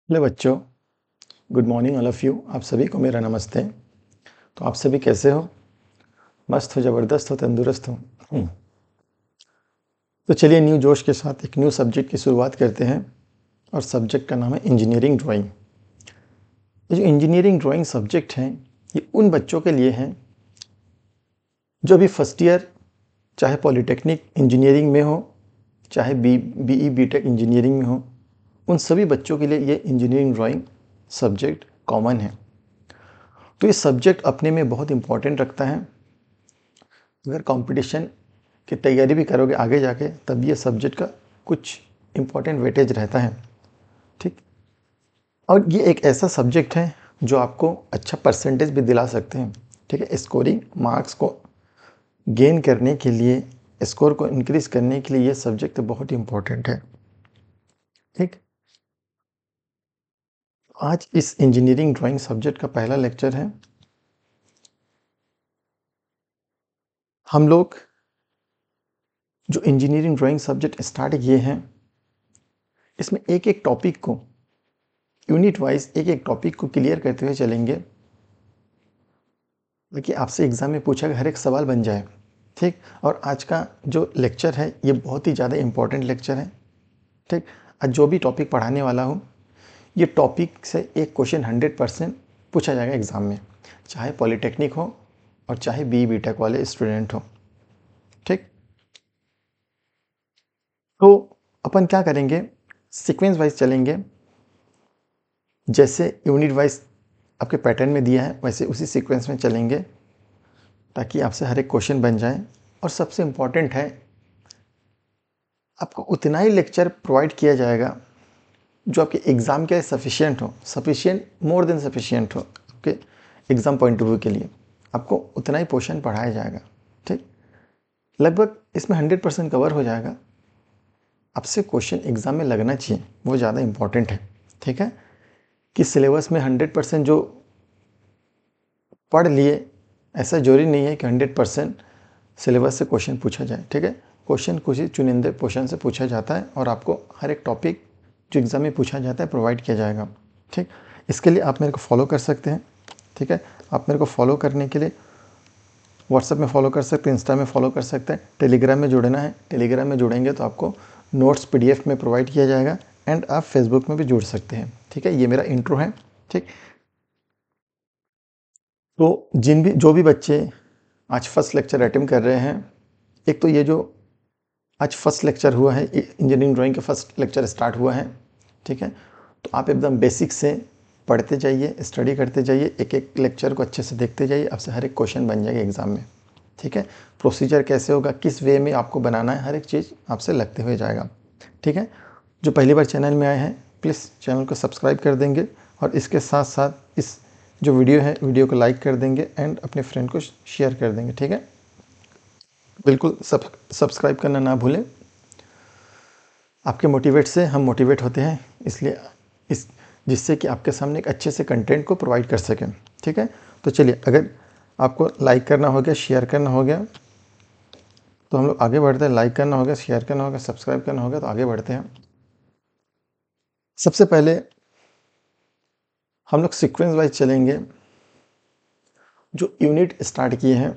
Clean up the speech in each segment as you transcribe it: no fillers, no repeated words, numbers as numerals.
Hello बच्चों, good morning all of you. आप सभी को मेरा नमस्ते। तो आप सभी कैसे हो? मस्त हो, ज़बरदस्त हो, तंदुरुस्त हो? तो चलिए न्यू जोश के साथ एक न्यू सब्जेक्ट की शुरुआत करते हैं और सब्जेक्ट का नाम है इंजीनियरिंग ड्राइंग। ये जो इंजीनियरिंग ड्राइंग सब्जेक्ट हैं, ये उन बच्चों के लिए हैं जो अभी फर्स्ट ईयर, चाहे पॉलिटेक्निक इंजीनियरिंग में हो, चाहे बीई बीटेक इंजीनियरिंग में हो, उन सभी बच्चों के लिए ये इंजीनियरिंग ड्राइंग सब्जेक्ट कॉमन है। तो ये सब्जेक्ट अपने में बहुत इंपॉर्टेंट रखता है। अगर कंपटीशन की तैयारी भी करोगे आगे जाके, तब ये सब्जेक्ट का कुछ इम्पोर्टेंट वेटेज रहता है। ठीक। और ये एक ऐसा सब्जेक्ट है जो आपको अच्छा परसेंटेज भी दिला सकते हैं। ठीक है, स्कोरिंग मार्क्स को गेन करने के लिए, स्कोर को इंक्रीज करने के लिए ये सब्जेक्ट बहुत इम्पोर्टेंट है। ठीक। आज इस इंजीनियरिंग ड्राइंग सब्जेक्ट का पहला लेक्चर है। हम लोग जो इंजीनियरिंग ड्राइंग सब्जेक्ट स्टार्ट किए हैं, इसमें एक एक टॉपिक को यूनिट वाइज एक एक टॉपिक को क्लियर करते हुए चलेंगे, ताकि आपसे एग्ज़ाम में पूछा गया हर एक सवाल बन जाए। ठीक। और आज का जो लेक्चर है ये बहुत ही ज़्यादा इम्पोर्टेंट लेक्चर है। ठीक। आज जो भी टॉपिक पढ़ाने वाला हूँ, ये टॉपिक से एक क्वेश्चन 100% पूछा जाएगा एग्ज़ाम में, चाहे पॉलिटेक्निक हो और चाहे बी बीटेक वाले स्टूडेंट हो। ठीक। तो अपन क्या करेंगे, सीक्वेंस वाइज चलेंगे। जैसे यूनिट वाइज आपके पैटर्न में दिया है, वैसे उसी सीक्वेंस में चलेंगे, ताकि आपसे हर एक क्वेश्चन बन जाए। और सबसे इम्पॉर्टेंट है, आपको उतना ही लेक्चर प्रोवाइड किया जाएगा जो आपके एग्ज़ाम के लिए सफिशिएंट हो, सफिशिएंट, मोर देन सफिशिएंट हो। आपके एग्ज़ाम पॉइंट ऑफ व्यू के लिए आपको उतना ही पोर्शन पढ़ाया जाएगा। ठीक। लगभग इसमें 100% कवर हो जाएगा। आपसे क्वेश्चन एग्ज़ाम में लगना चाहिए, वो ज़्यादा इंपॉर्टेंट है। ठीक है, कि सिलेबस में 100% जो पढ़ लिए, ऐसा जरूरी नहीं है कि 100% सिलेबस से क्वेश्चन पूछा जाए। ठीक है, क्वेश्चन कुछ ही चुनिंदे पोर्शन से पूछा जाता है और आपको हर एक टॉपिक जो एग्ज़ाम में पूछा जाता है प्रोवाइड किया जाएगा। ठीक। इसके लिए आप मेरे को फॉलो कर सकते हैं। ठीक है, आप मेरे को फॉलो करने के लिए व्हाट्सएप में फॉलो कर सकते हैं, इंस्टा में फॉलो कर सकते हैं, टेलीग्राम में जुड़ना है, टेलीग्राम में जुड़ेंगे तो आपको नोट्स पीडीएफ में प्रोवाइड किया जाएगा। एंड आप फेसबुक में भी जुड़ सकते हैं। ठीक है, ये मेरा इंट्रो है। ठीक। तो जो भी बच्चे आज फर्स्ट लेक्चर अटेम्प्ट कर रहे हैं, एक तो ये जो आज फर्स्ट लेक्चर हुआ है, इंजीनियरिंग ड्राइंग का फर्स्ट लेक्चर स्टार्ट हुआ है। ठीक है, तो आप एकदम बेसिक से पढ़ते जाइए, स्टडी करते जाइए, एक एक लेक्चर को अच्छे से देखते जाइए, आपसे हर एक क्वेश्चन बन जाएगा एग्ज़ाम में। ठीक है, प्रोसीजर कैसे होगा, किस वे में आपको बनाना है, हर एक चीज़ आपसे लगते हुए जाएगा। ठीक है, जो पहली बार चैनल में आए हैं प्लीज़ चैनल को सब्सक्राइब कर देंगे, और इसके साथ साथ इस जो वीडियो है, वीडियो को लाइक कर देंगे एंड अपने फ्रेंड को शेयर कर देंगे। ठीक है, बिल्कुल सब्सक्राइब करना ना भूलें। आपके मोटिवेट से हम मोटिवेट होते हैं, इसलिए इस जिससे कि आपके सामने एक अच्छे से कंटेंट को प्रोवाइड कर सकें। ठीक है, तो चलिए, अगर आपको लाइक करना हो गया, शेयर करना हो गया, तो हम लोग आगे बढ़ते हैं। लाइक करना हो गया, शेयर करना हो गया, सब्सक्राइब करना हो गया, तो आगे बढ़ते हैं। सबसे पहले हम लोग सीक्वेंस वाइज चलेंगे। जो यूनिट स्टार्ट किए हैं,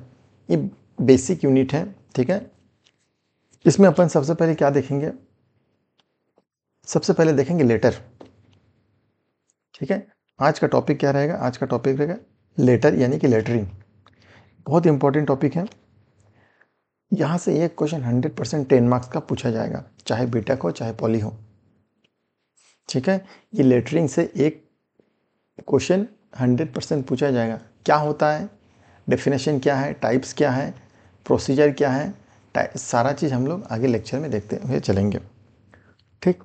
ये बेसिक यूनिट है। ठीक है, इसमें अपन सबसे पहले क्या देखेंगे, सबसे पहले देखेंगे लेटर। ठीक है, आज का टॉपिक क्या रहेगा, आज का टॉपिक रहेगा लेटर, यानी कि लेटरिंग। बहुत इंपॉर्टेंट टॉपिक है। यहाँ से एक क्वेश्चन 100% 10 मार्क्स का पूछा जाएगा, चाहे बीटेक हो चाहे पॉली हो। ठीक है, ये लेटरिंग से एक क्वेश्चन 100% पूछा जाएगा। क्या होता है, डेफिनेशन क्या है, टाइप्स क्या है, प्रोसीजर क्या है, सारा चीज़ हम लोग आगे लेक्चर में देखते हुए चलेंगे। ठीक।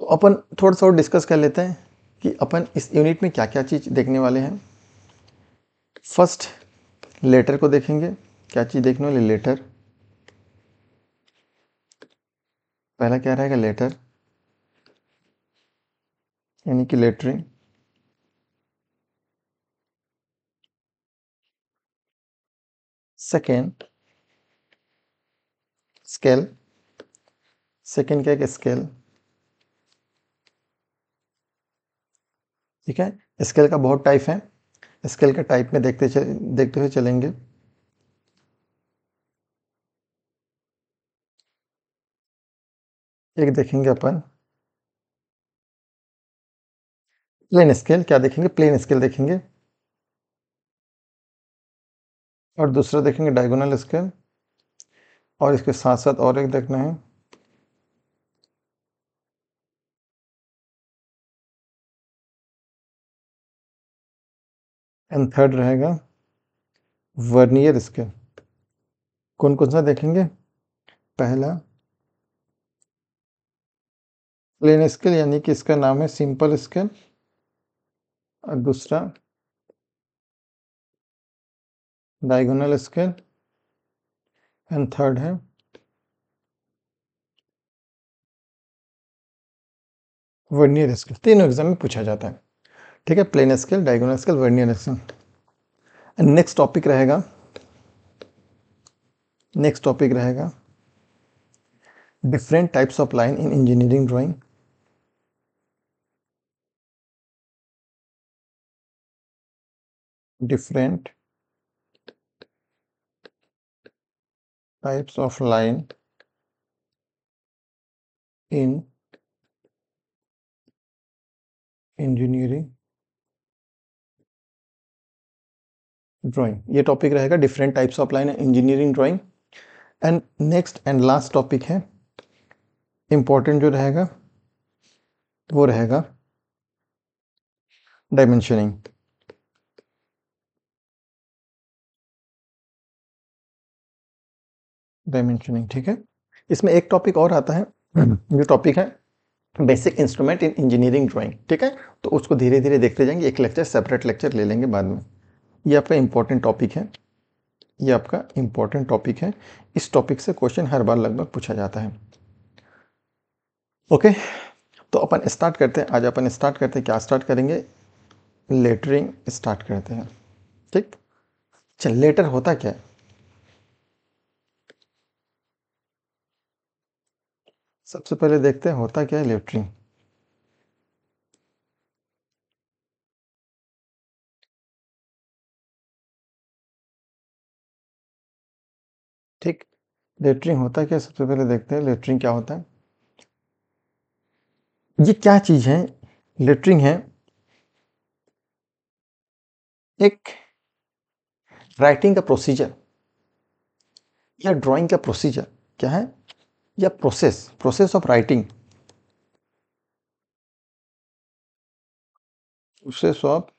तो अपन थोड़ा सा और डिस्कस कर लेते हैं कि अपन इस यूनिट में क्या क्या चीज़ देखने वाले हैं। फर्स्ट लेटर को देखेंगे। क्या चीज़ देखने वाले, लेटर। पहला क्या रहेगा, लेटर, यानी कि लेटरिंग। Second scale. सेकेंड क्या है, स्केल। ठीक है। स्केल का बहुत टाइप है, स्केल के टाइप में देखते हुए चलेंगे। एक देखेंगे अपन प्लेन स्केल, क्या देखेंगे, प्लेन स्केल देखेंगे। और दूसरा देखेंगे डायगोनल स्केल, और इसके साथ साथ और एक देखना है एंड थर्ड रहेगा वर्नियर स्केल। कौन कौन सा देखेंगे? पहला प्लेन स्केल, यानी कि इसका नाम है सिंपल स्केल, और दूसरा डायगोनल स्केल, एंड थर्ड है वर्नियर स्केल। तीनों एग्जाम में पूछा जाता है। ठीक है, plain scale, diagonal scale, vernier scale. Next topic रहेगा, different types of line in engineering drawing. Different types of line in engineering drawing. ये टॉपिक रहेगा different types of line in engineering drawing. And next and last topic है, important जो रहेगा वो रहेगा dimensioning. ठीक है। इसमें एक टॉपिक और आता है, जो टॉपिक है basic instrument in engineering drawing. ठीक है, तो उसको धीरे धीरे देखते जाएंगे, एक लेक्चर सेपरेट लेक्चर ले लेंगे बाद में। ये आपका इंपॉर्टेंट टॉपिक है, इस टॉपिक से क्वेश्चन हर बार लगभग पूछा जाता है। ओके, तो अपन स्टार्ट करते हैं। आज अपन स्टार्ट करते हैं, क्या स्टार्ट करेंगे? लेटरिंग स्टार्ट करते हैं। ठीक, चल लेटर होता क्या है? सबसे पहले देखते हैं होता क्या है लेटरिंग। ठीक, लेटरिंग होता क्या है, सबसे पहले देखते हैं लेटरिंग क्या होता है। ये क्या चीज है? लेटरिंग है एक राइटिंग का प्रोसीजर या ड्राइंग का प्रोसीजर। क्या है? या process of writing, process of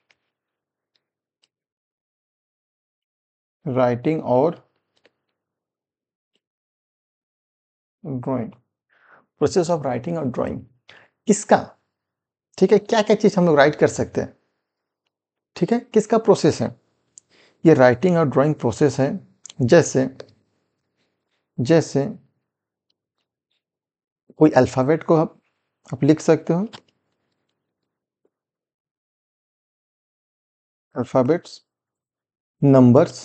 writing और ड्राइंग, प्रोसेस ऑफ राइटिंग और ड्राइंग किसका? ठीक है, क्या क्या चीज हम लोग राइट कर सकते हैं? ठीक है, किसका प्रोसेस है? ये राइटिंग और ड्राइंग प्रोसेस है। जैसे जैसे कोई अल्फ़ाबेट को आप लिख सकते हो, alphabets, numbers,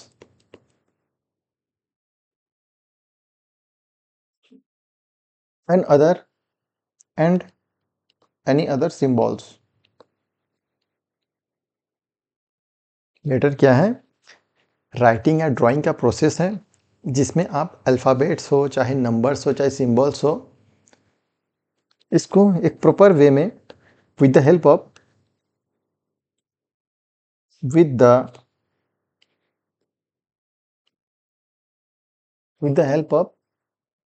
and other and any other symbols. Letter क्या है? राइटिंग या ड्राइंग का प्रोसेस है, जिसमें आप अल्फ़ाबेट्स हो, चाहे नंबर्स हो, चाहे सिंबल्स हो, इसको एक प्रॉपर वे में with the help of with the with the help of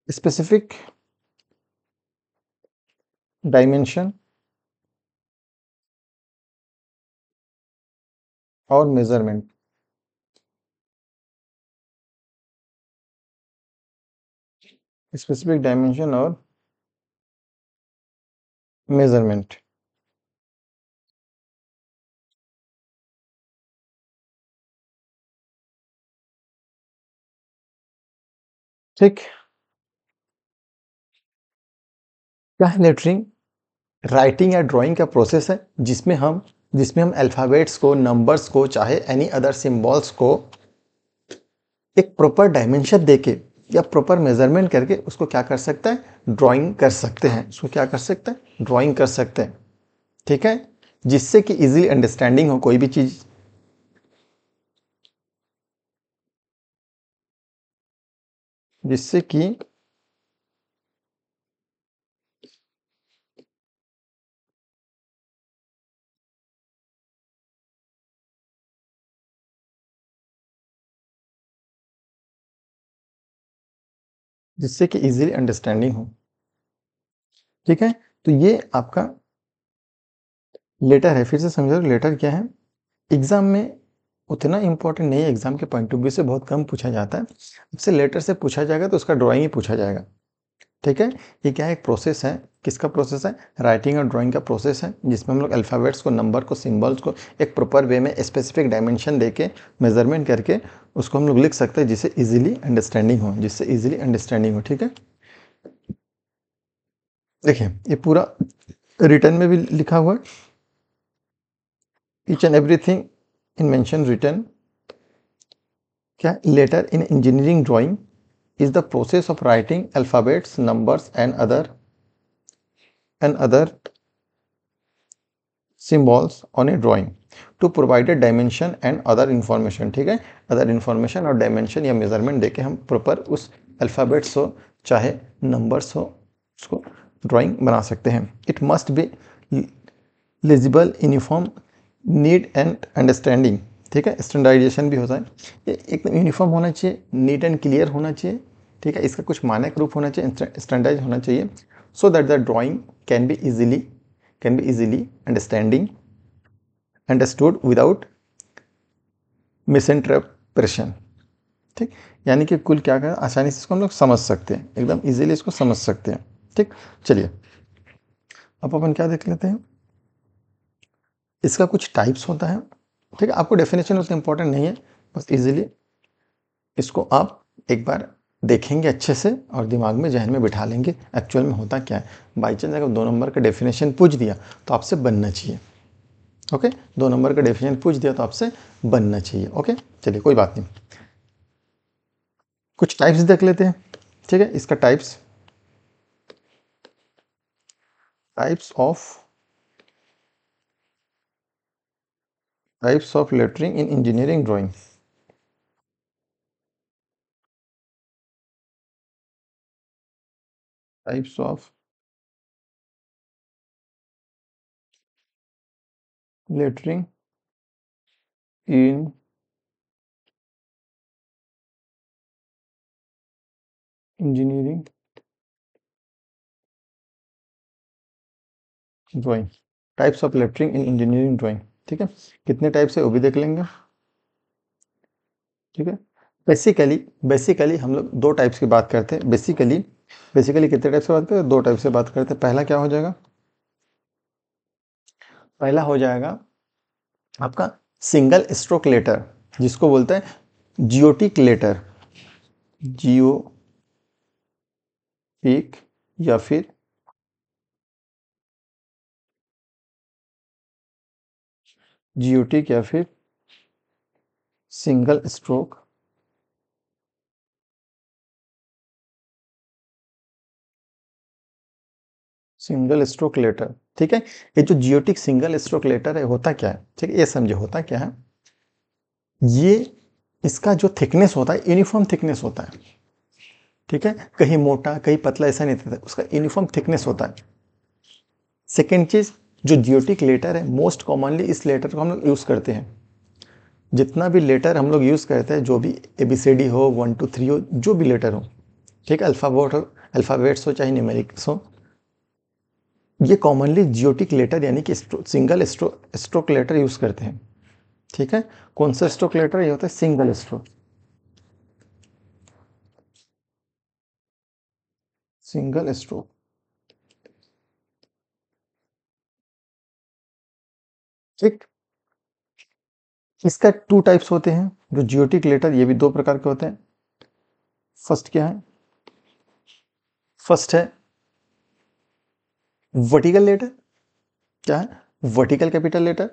specific dimension और मेजरमेंट। स्पेसिफिक डायमेंशन और मेजरमेंट। ठीक, क्या है लेटरिंग? राइटिंग या ड्राइंग का प्रोसेस है, जिसमें हम अल्फ़ाबेट्स को, नंबर्स को, चाहे एनी अदर सिंबल्स को एक प्रॉपर डायमेंशन देके या प्रॉपर मेजरमेंट करके उसको क्या कर सकता है? ड्राइंग कर सकते हैं। उसको क्या कर सकते हैं? ड्राइंग कर सकते हैं। ठीक है, जिससे कि इजीली अंडरस्टैंडिंग हो कोई भी चीज, जिससे कि इजीली अंडरस्टैंडिंग हो। ठीक है, तो ये आपका लेटर है। फिर से समझो लेटर क्या है। एग्जाम में उतना इंपॉर्टेंट नहीं है, एग्जाम के पॉइंट ऑफ व्यू से बहुत कम पूछा जाता है। आपसे लेटर से पूछा जाएगा तो उसका ड्राइंग ही पूछा जाएगा। ठीक है, ये क्या है, एक प्रोसेस है। किसका प्रोसेस है? राइटिंग और ड्राइंग का प्रोसेस है, जिसमें हम लोग अल्फ़ाबेट्स को, नंबर को, सिंबल्स को एक प्रॉपर वे में स्पेसिफिक डायमेंशन देके मेजरमेंट करके उसको हम लोग लिख सकते हैं, जिससे इजीली अंडरस्टैंडिंग हो, जिससे इजीली अंडरस्टैंडिंग हो। ठीक है, देखिए ये पूरा रिटर्न में भी लिखा हुआ है, each and everything in mention return. क्या? Letter in engineering drawing is the process of writing alphabets, numbers and other symbols on a drawing to provide a dimension and other information। ठीक है, other information और dimension या measurement देके हम proper उस alphabets हो चाहे नंबर्स हो उसको ड्राइंग बना सकते हैं। It must be legible, uniform, neat and understanding. ठीक है, स्टैंडर्डाइजेशन भी होता है, ये एकदम यूनिफॉर्म होना चाहिए, नीट एंड क्लियर होना चाहिए। ठीक है, इसका कुछ मानक रूप होना चाहिए, स्टैंडर्डाइज होना चाहिए, so that the drawing can be easily understood without misinterpretation. ठीक, यानी कि कुल क्या करें, आसानी से इसको हम लोग समझ सकते हैं, एकदम इजीली इसको समझ सकते हैं। ठीक, चलिए अब अपन क्या देख लेते हैं, इसका कुछ टाइप्स होता है। ठीक है, आपको डेफिनेशन उतना इंपॉर्टेंट नहीं है, बस इजीली इसको आप एक बार देखेंगे अच्छे से और दिमाग में, जहन में बिठा लेंगे एक्चुअल में होता क्या है। बाई चांस अगर 2 नंबर का डेफिनेशन पूछ दिया तो आपसे बनना चाहिए। ओके, 2 नंबर का डेफिनेशन पूछ दिया तो आपसे बनना चाहिए। ओके, चलिए कोई बात नहीं, कुछ टाइप्स देख लेते हैं। ठीक है, इसका types of lettering in engineering drawing. Types of lettering in engineering drawing. Types of lettering in engineering drawing. ठीक है, कितने टाइप्स है वो भी देख लेंगे। ठीक है, बेसिकली हम लोग 2 टाइप्स की बात करते हैं। बेसिकली कितने टाइप से बात करते हैं? 2 टाइप से बात करते हैं। पहला क्या हो जाएगा? पहला हो जाएगा आपका सिंगल स्ट्रोक लेटर, जिसको बोलते हैं जियोटिक लेटर। जियोटिक या फिर जियोटिक या फिर सिंगल स्ट्रोक लेटर। ठीक है, ये जो जियोटिक सिंगल स्ट्रोक लेटर है होता क्या है? ठीक है, ये समझे होता क्या है। ये इसका जो थिकनेस होता है यूनिफॉर्म थिकनेस होता है। ठीक है, कहीं मोटा कहीं पतला ऐसा नहीं होता, उसका यूनिफॉर्म थिकनेस होता है। सेकेंड चीज, जो जियोटिक लेटर है मोस्ट कॉमनली इस लेटर को हम लोग यूज करते हैं। जितना भी लेटर हम लोग यूज करते हैं, जो भी ABCD हो, 1 2 3 हो, जो भी लेटर हो, ठीक है, अल्फाबेट्स हो चाहे न्यूमेरिक्स हो, ये कॉमनली जियोटिक लेटर यानी कि सिंगल स्ट्रोक लेटर यूज करते हैं। ठीक है, कौन सा स्ट्रोक लेटर? ये होता है सिंगल स्ट्रोक। ठीक, इसका 2 टाइप्स होते हैं जो जियोटिक लेटर, ये भी 2 प्रकार के होते हैं। फर्स्ट क्या है? फर्स्ट है वर्टिकल लेटर। क्या है? Vertical capital letter,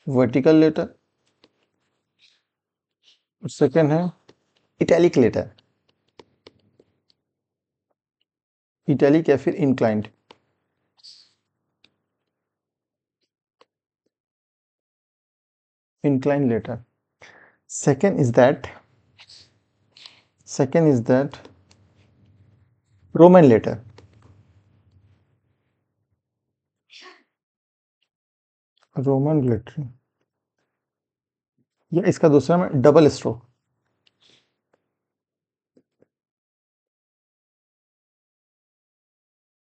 vertical letter. Second है इटैलिक लेटर, इटैलिक या फिर inclined. inclined letter. Second is that Roman letter. Roman lettering, या इसका दूसरा में double stroke.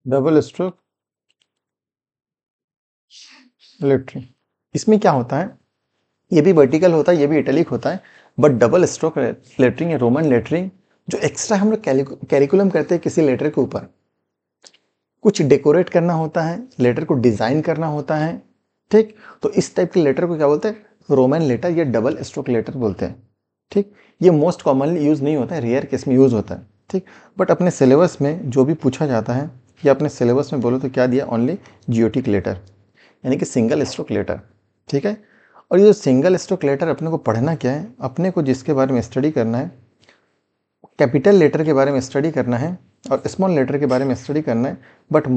Double stroke lettering, इसमें क्या होता है, ये भी वर्टिकल होता है, ये भी इटैलिक होता है, बट डबल स्ट्रोक लेटरिंग या रोमन लेटरिंग जो एक्स्ट्रा हम लोग कैरिकुलम करते हैं किसी लेटर के ऊपर, कुछ डेकोरेट करना होता है, लेटर को डिजाइन करना होता है, ठीक। तो इस टाइप के लेटर को क्या बोलते हैं, रोमन लेटर या डबल स्ट्रोक लेटर बोलते हैं, ठीक। ये मोस्ट कॉमनली यूज नहीं होता है, रेयर केस में यूज होता है, ठीक। बट अपने सिलेबस में जो भी पूछा जाता है, या अपने सिलेबस में बोलो तो क्या दिया, ओनली जियोटिक लेटर, यानी कि सिंगल स्ट्रोक लेटर, ठीक है। और ये जो सिंगल स्ट्रोक लेटर अपने को पढ़ना क्या है, अपने को जिसके बारे में स्टडी करना है, कैपिटल लेटर के बारे में स्टडी करना है और स्मॉल लेटर के बारे में स्टडी करना है, बट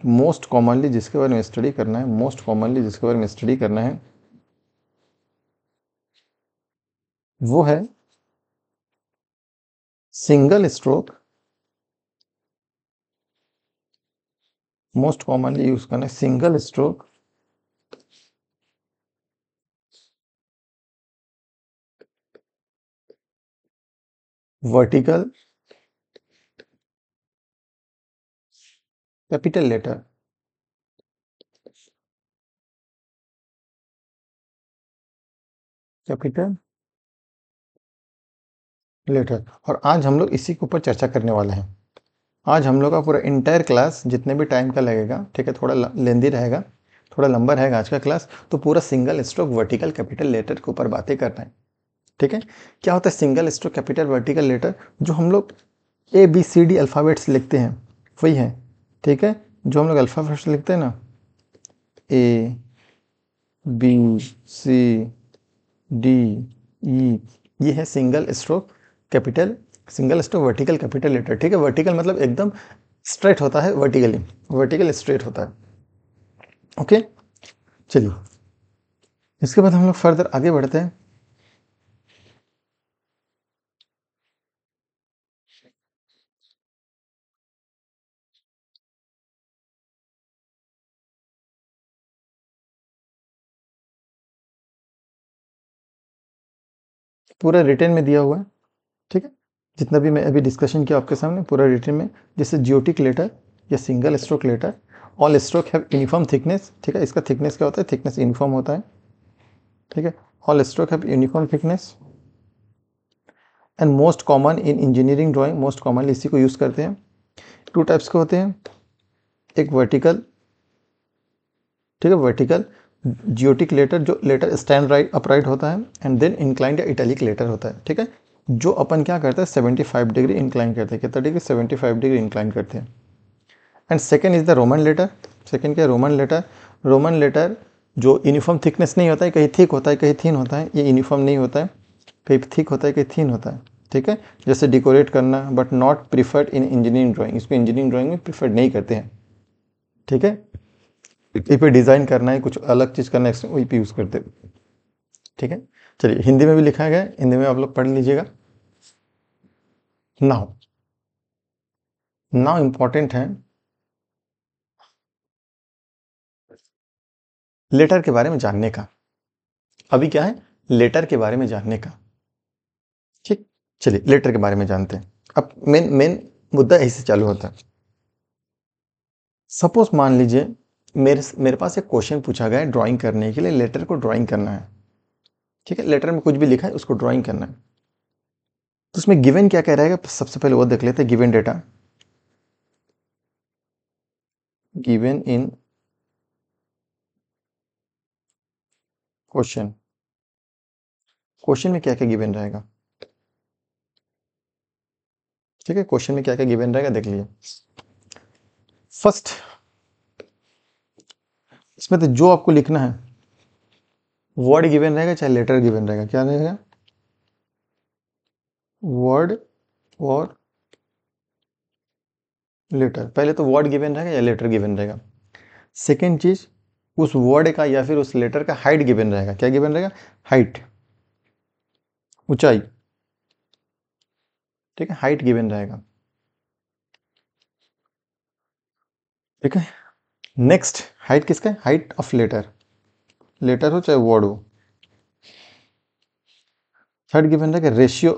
मोस्ट कॉमनली जिसके बारे में स्टडी करना है, वो है single stroke, most commonly use करना है single stroke vertical capital letter, capital letter. और आज हम लोग इसी के ऊपर चर्चा करने वाले हैं। आज हम लोग का पूरा इंटायर क्लास जितने भी टाइम का लगेगा, ठीक है, थोड़ा लेंदी रहेगा, थोड़ा लंबा रहेगा आज का क्लास, तो पूरा single stroke vertical capital letter के ऊपर बातें करना है, ठीक है। क्या होता है single stroke capital vertical letter, जो हम लोग ABCD अल्फ़ाबेट्स लिखते हैं वही है, ठीक है। जो हम लोग अल्फ़ाबेट्स लिखते हैं ना, ABCD, ये है single stroke capital, single stroke vertical capital letter, ठीक है। वर्टिकल मतलब एकदम स्ट्रेट होता है, वर्टिकल स्ट्रेट होता है, ओके। चलिए इसके बाद हम लोग फर्दर आगे बढ़ते हैं। पूरा रिटर्न में दिया हुआ है, ठीक है। जितना भी मैं अभी डिस्कशन किया आपके सामने पूरा रिटर्न में, जैसे जियोटिक लेटर या single stroke letter, all stroke have uniform thickness, ठीक है। इसका थिकनेस क्या होता है, थिकनेस यूनिफॉर्म होता है, ठीक है। All stroke have uniform thickness and most common in engineering drawing, most commonly इसी को यूज़ करते हैं। टू टाइप्स के होते हैं, एक वर्टिकल, ठीक है, वर्टिकल जियोटिक लेटर जो लेटर स्टैंड राइट अपराइट होता है, एंड देन इंक्लाइंड या इटैलिक लेटर होता है, ठीक है। जो अपन क्या करते हैं 75 डिग्री इंक्लाइन करते हैं, कितना डिग्री, 75 डिग्री इंक्लाइन करते हैं। And second is the Roman letter, second क्या है, रोमन लेटर जो यूनिफॉर्म थिकनेस नहीं होता है, कहीं थिक होता है कहीं थीन होता है, ये यूनिफॉर्म नहीं होता है, कहीं थिक होता है कहीं थीन होता है, ठीक है। जैसे डेकोरेट करना, but not preferred in engineering drawing, इसको इंजीनियरिंग ड्राइंग में प्रीफर्ड नहीं करते हैं, ठीक है। इस पे डिज़ाइन करना है, कुछ अलग चीज़ करना है, वही पे यूज़ करते हैं, ठीक है। चलिए हिंदी में भी लिखा गया है, हिंदी में आप लोग पढ़ लीजिएगा। नाउ नाउ इंपॉर्टेंट है लेटर के बारे में जानने का। अभी क्या है, लेटर के बारे में जानने का, ठीक। चलिए लेटर के बारे में जानते हैं। अब मेन मेन मुद्दा यही से चालू होता है। सपोज मान लीजिए मेरे पास एक क्वेश्चन पूछा गया है ड्राइंग करने के लिए, लेटर को ड्राइंग करना है, ठीक है। लेटर में कुछ भी लिखा है उसको ड्राइंग करना है, तो उसमें गिवन क्या कह रहेगा, सबसे पहले वो देख लेते हैं। Given data, given in question, question में क्या क्या गिवन रहेगा, ठीक है। क्वेश्चन में क्या क्या गिवन रहेगा देख लीजिए। फर्स्ट, इसमें तो जो आपको लिखना है वर्ड गिवन रहेगा चाहे लेटर गिवन रहेगा, क्या रहेगा, वर्ड और लेटर। पहले तो वर्ड गिवन रहेगा या लेटर गिवन रहेगा। सेकेंड चीज, उस वर्ड का या फिर उस लेटर का हाइट गिवन रहेगा। क्या गिवन रहेगा? हाइट, ऊंचाई, ठीक है, हाइट गिवन रहेगा। ठीक है, नेक्स्ट हाइट किसका है? हाइट ऑफ लेटर, लेटर हो चाहे वर्ड हो। थर्ड गिवन रहेगा रेशियो,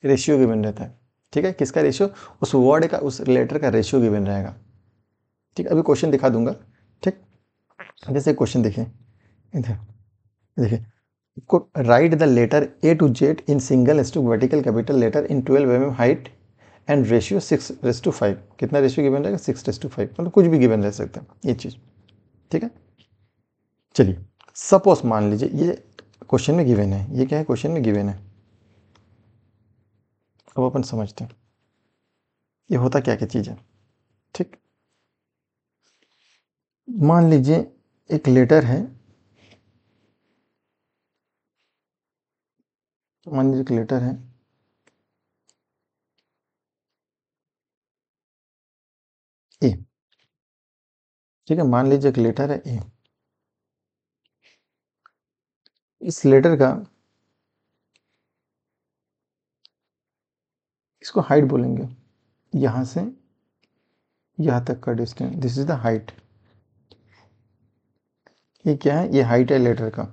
रेशियो गिवन रहता है। ठीक है, किसका रेशियो? उस वर्ड का, उस लेटर का रेशियो गिवन रहेगा। ठीक है, अभी क्वेश्चन दिखा दूंगा। ठीक, जैसे क्वेश्चन देखिए इधर, देखिए, को write the letter A to Z in single stroke vertical capital letter in 12 mm height and ratio 6:5। कितना रेशियो गिवन रहेगा? 6:5, मतलब कुछ भी गिवन रह सकता है ये चीज़। ठीक है, चलिए सपोज मान लीजिए ये क्वेश्चन में गिवन है, ये क्या है? क्वेश्चन में गिवन है। अब अपन समझते हैं ये होता क्या क्या चीज़ है। ठीक, मान लीजिए एक लेटर है, मान लीजिए एक लेटर है ए। ठीक है, मान लीजिए एक लेटर है ए। इस लेटर का, इसको हाइट बोलेंगे, यहां से यहां तक का distance, this is the height. ये क्या है? ये हाइट है लेटर का।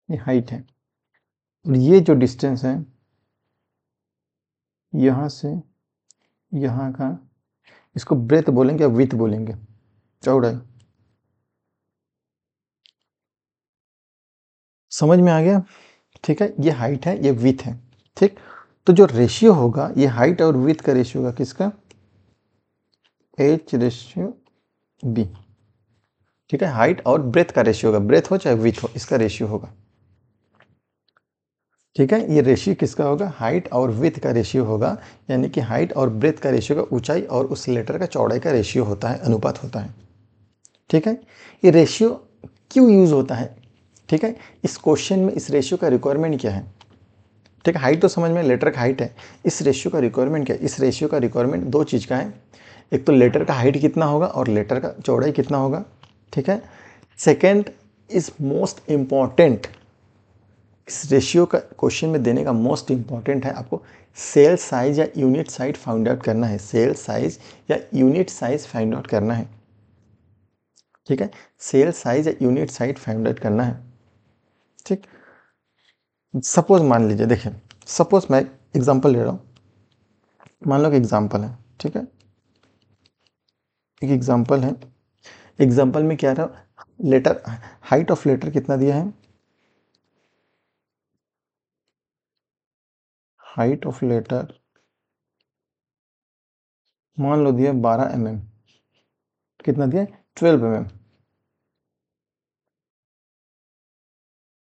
ये हाइट है, और ये जो डिस्टेंस है यहां से यहां का, इसको ब्रेथ बोलेंगे या विथ बोलेंगे? चौड़ाई। समझ में आ गया? ठीक है, ये हाइट है, ये विथ है। ठीक, तो जो रेशियो होगा, ये हाइट और विथ का रेशियो होगा किसका? H/B। ठीक है, हाइट और ब्रेथ का रेशियो होगा, ब्रेथ हो चाहे विथ हो, इसका रेशियो होगा। ठीक है, ये रेशियो किसका होगा? हाइट और विथ का रेशियो होगा, यानी कि हाइट और ब्रेथ का रेशियो का ऊंचाई और उस लेटर का चौड़ाई का रेशियो होता है, अनुपात होता है। ठीक है, ये रेशियो क्यों यूज होता है? ठीक है, इस क्वेश्चन में इस रेशियो का रिक्वायरमेंट क्या है? ठीक है, हाइट तो समझ में, लेटर का हाइट है। इस रेशियो का रिक्वायरमेंट क्या है? इस रेशियो का रिक्वायरमेंट दो चीज़ का है। एक तो लेटर का हाइट कितना होगा और लेटर का चौड़ाई कितना होगा। ठीक है, सेकेंड इज मोस्ट इम्पॉर्टेंट, इस रेशियो का क्वेश्चन में देने का मोस्ट इंपॉर्टेंट है, आपको सेल साइज या यूनिट साइज फाइंड आउट करना है। सेल साइज या यूनिट साइज फाइंड आउट करना है। ठीक है, सेल साइज या यूनिट साइज फाइंड आउट करना है। ठीक, सपोज मान लीजिए, देखिए सपोज मैं एग्जांपल ले रहा हूँ, मान लो कि एग्जांपल है। ठीक है, एक एग्जांपल है, एग्जांपल में क्या रहा? लेटर, हाइट ऑफ लेटर कितना दिया है? हाइट ऑफ लेटर मान लो दिया 12 mm। कितना दिया? 12 mm।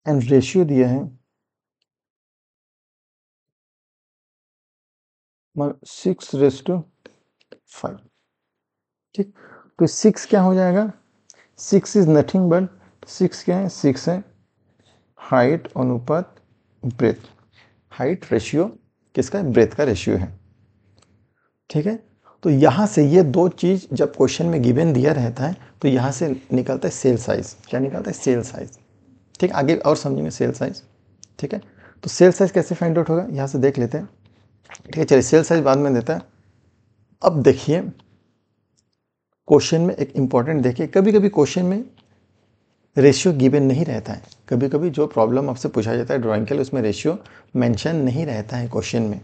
एंड रेशियो दिया है मान 6:5। ठीक, तो 6 क्या हो जाएगा? 6 इज नथिंग बट, 6 क्या है? 6 है हाइट अनुपात ब्रेथ। हाइट रेशियो किसका है? ब्रेथ का रेशियो है। ठीक है, तो यहाँ से ये दो चीज़ जब क्वेश्चन में गिवन दिया रहता है तो यहाँ से निकलता है सेल साइज। क्या निकलता है? Cell size. ठीक, आगे और समझेंगे सेल साइज। ठीक है, तो सेल साइज कैसे फाइंड आउट होगा यहाँ से देख लेते हैं। ठीक है, चलिए सेल साइज बाद में देता है। अब देखिए क्वेश्चन में एक इंपॉर्टेंट, देखिए कभी कभी क्वेश्चन में रेशियो गिवन नहीं रहता है। कभी कभी जो प्रॉब्लम आपसे पूछा जाता है ड्राइंग के लिए, उसमें रेशियो मेंशन नहीं रहता है क्वेश्चन में।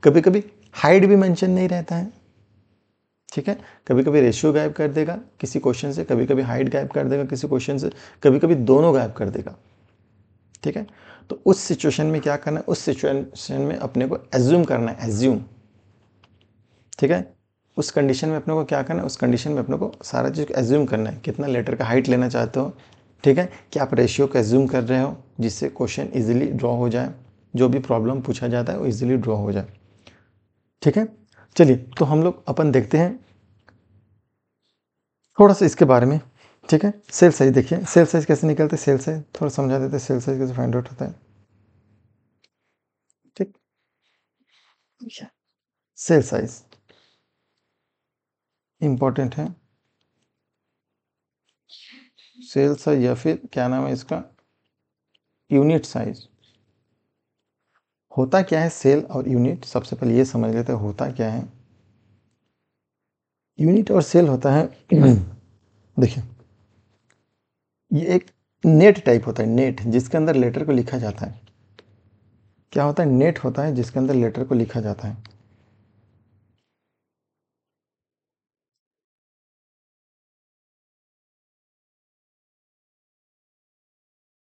कभी कभी हाइट भी मेंशन नहीं रहता है। ठीक है, कभी कभी रेशियो गायब कर देगा किसी क्वेश्चन से, कभी कभी हाइट गायब कर देगा किसी क्वेश्चन से, कभी कभी दोनों गायब कर देगा। ठीक है, तो उस सिचुएशन में क्या करना है? उस सिचुएशन में अपने को एज्यूम करना है, एज्यूम। ठीक है, उस कंडीशन में अपने को क्या करना है? उस कंडीशन में अपने को सारा चीज़ एज्यूम करना है। कितना लेटर का हाइट लेना चाहते हो? ठीक है, कि आप रेशियो का एज्यूम कर रहे हो जिससे क्वेश्चन इजीली ड्रॉ हो जाए, जो भी प्रॉब्लम पूछा जाता है वो इजीली ड्रॉ हो जाए। ठीक है, चलिए तो हम लोग अपन देखते हैं थोड़ा सा इसके बारे में। ठीक है, सेल साइज देखिए, सेल साइज कैसे निकलते हैं? सेल साइज थोड़ा समझा देते हैं, सेल साइज कैसे फाइंड आउट होता है। ठीक, सेल साइज इंपॉर्टेंट है, सेल साइज या फिर क्या नाम है इसका, यूनिट साइज। होता क्या है सेल और यूनिट, सबसे पहले ये समझ लेते हैं होता क्या है। यूनिट और सेल होता है देखिए, ये एक नेट टाइप होता है, नेट जिसके अंदर लेटर को लिखा जाता है। क्या होता है, नेट होता है जिसके अंदर लेटर को लिखा जाता है।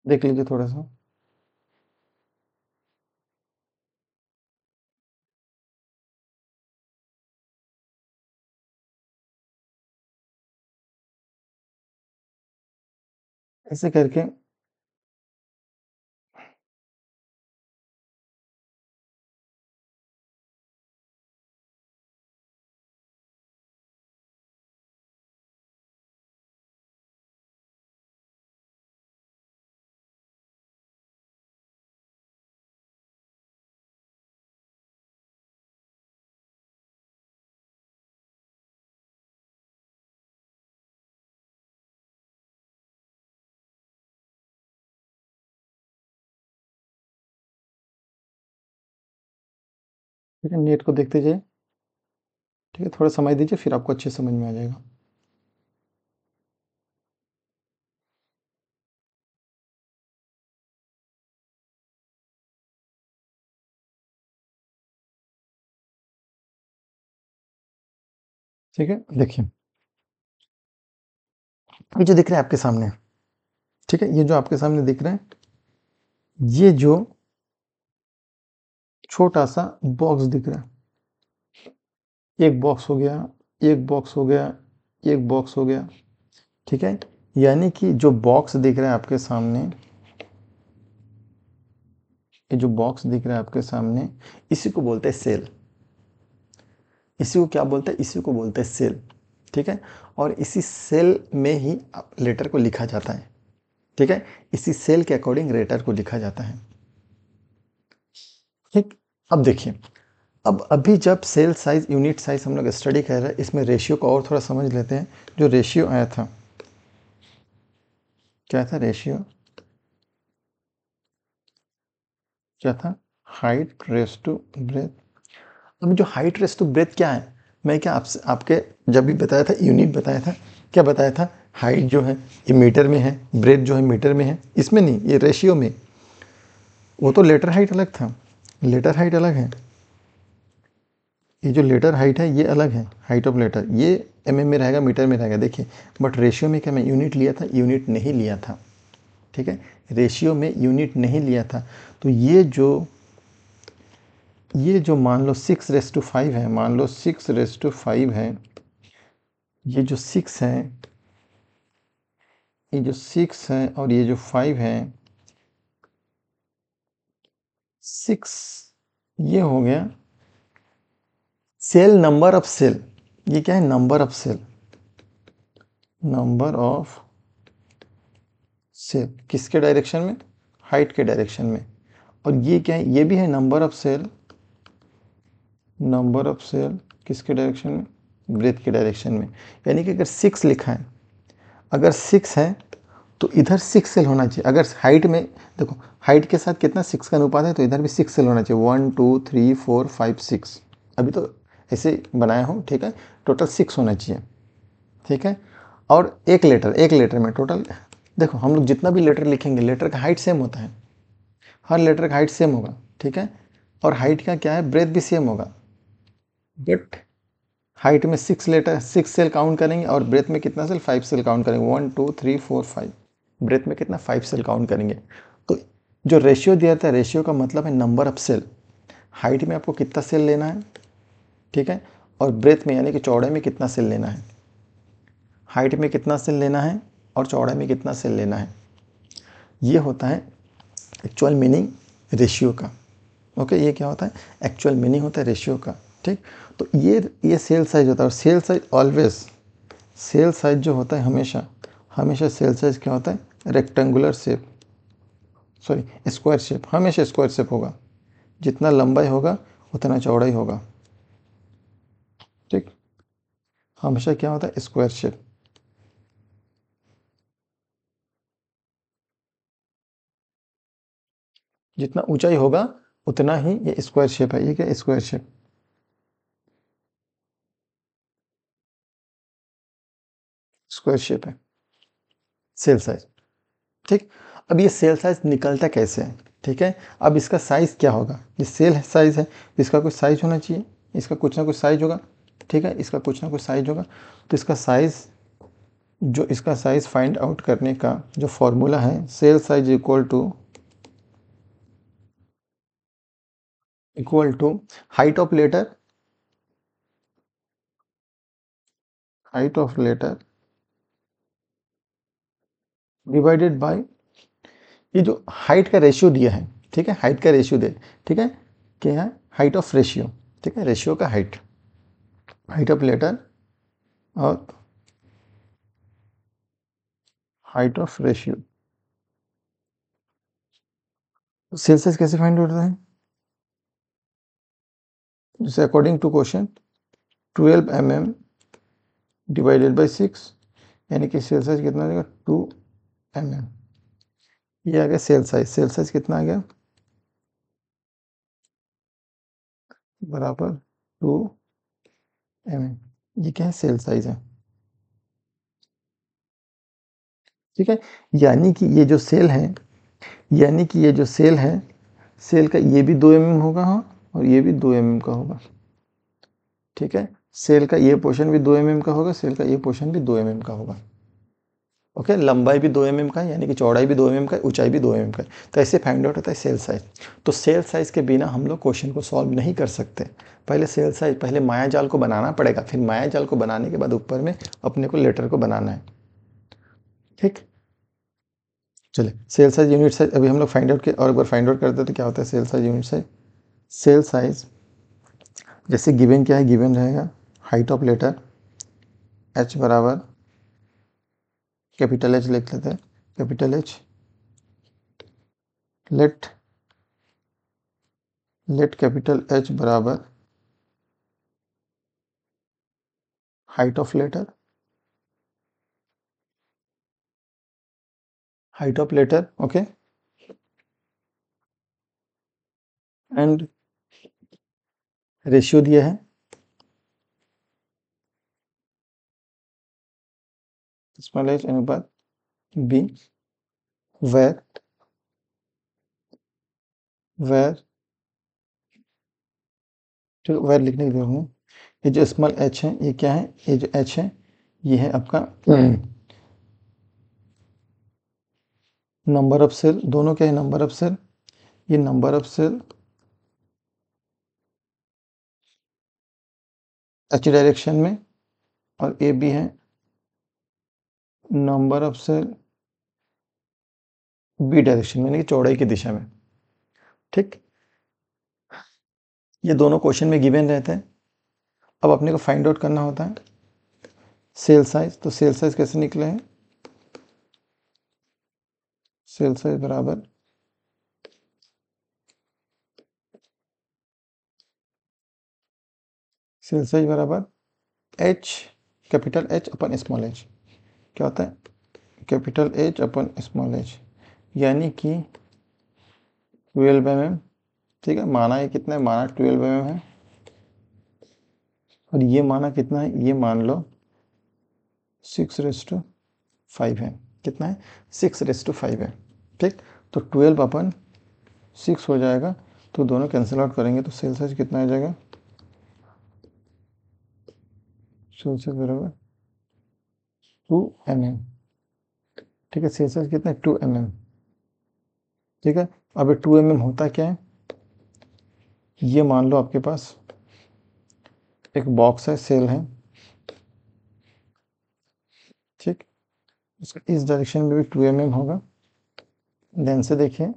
देख लीजिए थोड़ा सा, ऐसे करके ठीक है, नेट को देखते जाइए। ठीक है, थोड़ा समय दीजिए फिर आपको अच्छे समझ में आ जाएगा। ठीक है, देखिए ये जो दिख रहा है आपके सामने, ठीक है, ये जो आपके सामने दिख रहा है, ये जो छोटा सा बॉक्स दिख रहा है, एक बॉक्स हो गया, एक बॉक्स हो गया, एक बॉक्स हो गया। ठीक है, यानी कि जो बॉक्स दिख रहा है आपके सामने, ये जो बॉक्स दिख रहा है आपके सामने, इसी को बोलते हैं सेल। इसी को क्या बोलते हैं, इसी को बोलते हैं सेल। ठीक है, और इसी सेल में ही लेटर को लिखा जाता है। ठीक है, इसी सेल के अकॉर्डिंग लेटर को लिखा जाता है। ठीक, अब देखिए, अब अभी जब सेल साइज यूनिट साइज हम लोग स्टडी कर रहे हैं, इसमें रेशियो को और थोड़ा समझ लेते हैं। जो रेशियो आया था, क्या था रेशियो, क्या था, हाइट रेस टू ब्रेथ। अब जो हाइट रेस टू ब्रेथ क्या है, मैं क्या आपसे आपके जब भी बताया था यूनिट बताया था, क्या बताया था, हाइट जो है ये मीटर में है, ब्रेथ जो है मीटर में है, इसमें नहीं, ये रेशियो में। वो तो लेटर हाइट अलग था, लेटर हाइट अलग है, ये जो लेटर हाइट है ये अलग है, हाइट ऑफ लेटर ये mm में रहेगा, मीटर में रहेगा। देखिए, बट रेशियो में क्या मैं यूनिट लिया था, यूनिट नहीं लिया था। ठीक है, रेशियो में यूनिट नहीं लिया था। तो ये जो मान लो 6:5 है, मान लो 6:5 है, ये जो 6 है, ये जो 6 है और ये जो 5 है, 6, ये हो गया सेल नंबर ऑफ सेल। ये क्या है, number of cell, number of cell किसके डायरेक्शन में, हाइट के डायरेक्शन में। और ये क्या है, ये भी है number of cell, number of cell किसके डायरेक्शन में, ब्रेथ के डायरेक्शन में। यानी कि अगर 6 लिखा है, अगर 6 है तो इधर 6 सेल होना चाहिए। अगर हाइट में देखो, हाइट के साथ कितना 6 का अनुपात है, तो इधर भी 6 सेल होना चाहिए, 1 2 3 4 5 6। अभी तो ऐसे बनाया हूँ, ठीक है, टोटल 6 होना चाहिए। ठीक है, और एक लेटर में टोटल, देखो हम लोग जितना भी लेटर लिखेंगे, लेटर का हाइट सेम होता है, हर लेटर का हाइट सेम होगा। ठीक है, और हाइट का क्या है, ब्रेथ भी सेम होगा। बट हाइट में 6 लेटर 6 सेल काउंट करेंगे, और ब्रेथ में कितना सेल, 5 सेल काउंट करेंगे, 1 2 3 4 5। ब्रेथ में कितना, 5 सेल काउंट करेंगे। तो जो रेशियो दिया था, रेशियो का मतलब है नंबर ऑफ सेल। हाइट में आपको कितना सेल लेना है, ठीक है, और ब्रेथ में यानी कि चौड़ाई में कितना सेल लेना है। हाइट में कितना सेल लेना है और चौड़ाई में कितना सेल लेना है, ये होता है एक्चुअल मीनिंग रेशियो का। ओके, ये क्या होता है, एक्चुअल मीनिंग होता है रेशियो का। ठीक, तो ये सेल साइज होता है। और cell size always, cell size जो होता है हमेशा, हमेशा सेल साइज क्या होता है, rectangular shape, sorry square shape, हमेशा स्क्वायर शेप होगा। जितना लंबाई होगा उतना चौड़ा ही होगा। ठीक, हमेशा क्या होता है, स्क्वायर शेप। जितना ऊंचाई होगा उतना ही ये स्क्वायर शेप है। ये क्या, स्क्वायर शेप, स्क्वायर शेप है सेल साइज। ठीक, अब ये सेल साइज निकलता कैसे है? ठीक है, अब इसका साइज क्या होगा? ये सेल साइज है, इसका कुछ साइज होना चाहिए, इसका कुछ ना कुछ साइज होगा। ठीक है, इसका कुछ ना कुछ साइज होगा। तो इसका साइज, जो इसका साइज फाइंड आउट करने का जो फॉर्मूला है, cell size equal to height of letter, height of letter divided by ये जो हाइट का रेशियो दिया है। ठीक है, हाइट का रेशियो दे, ठीक है, क्या है, हाइट ऑफ रेशियो। ठीक है, रेशियो का हाइट, हाइट ऑफ लेटर और height of ratio. Cell size कैसे फाइंड होता है? जैसे according to question 12 mm divided by 6, यानी कि सेल साइज कितना आ जाएगा, 2 mm। ये आ गया सेल साइज। सेल साइज कितना आ गया, बराबर 2 mm। ये क्या है, सेल साइज है। ठीक है, यानी कि ये जो सेल है, यानी कि ये जो सेल है, सेल का ये भी 2 mm होगा, हाँ, और ये भी 2 mm का होगा। ठीक है, सेल का ये पोर्शन भी 2 mm का होगा, सेल का ये पोर्शन भी 2 mm का होगा। ओके, लंबाई भी 2 mm का है, यानी कि चौड़ाई भी 2 mm का है, ऊंचाई भी 2 mm का है। तो ऐसे फाइंड आउट होता है सेल साइज। तो सेल साइज के बिना हम लोग क्वेश्चन को सॉल्व नहीं कर सकते। पहले सेल साइज, पहले माया जाल को बनाना पड़ेगा, फिर माया जाल को बनाने के बाद ऊपर में अपने को लेटर को बनाना है। ठीक, चलिए सेल साइज यूनिट साइज अभी हम लोग फाइंड आउट के और एक बार फाइंड आउट करते हैं। तो क्या होता है cell size unit size? Cell size जैसे गिवन क्या है, गिवन रहेगा हाइट ऑफ लेटर एच बराबर कैपिटल एच लिख लेते हैं, capital H. Let let capital H बराबर height of letter, height of letter, okay, and ratio दिया है स्मॉल एच अनुपात बी, वेर वेर ठीक, वेर लिखने की जरूरत नहीं। ये जो स्मॉल एच है, ये क्या है, ये जो एच है, ये है आपका नंबर ऑफ सेल। दोनों क्या है, नंबर ऑफ सेल। ये number of cell H direction में, और ए बी है number of cell b direction में, यानी कि चौड़ाई की दिशा में। ठीक, ये दोनों क्वेश्चन में गिवन रहते हैं। अब अपने को फाइंड आउट करना होता है सेल साइज। तो सेल साइज कैसे निकले हैं, सेल साइज बराबर सेल साइज बराबर एच, कैपिटल एच अपन स्मॉल एच। क्या होता है, कैपिटल एच अपन स्मॉल एच, यानी कि 12 mm। ठीक है, माना ये कितना है, माना 12 mm है, और ये माना कितना है, ये मान लो 6/5 है। कितना है, 6/5 है। ठीक, तो 12/6 हो जाएगा। तो दोनों कैंसिल आउट करेंगे तो सेल साइज कितना आ जाएगा, सेल साइज बराबर 2 mm। ठीक है, सेल साइज कितना है, 2 mm। ठीक है, अब ये 2 mm होता क्या है, ये मान लो आपके पास एक बॉक्स है, सेल है। ठीक, इसका इस डायरेक्शन में भी 2 mm होगा। ध्यान से देखिए,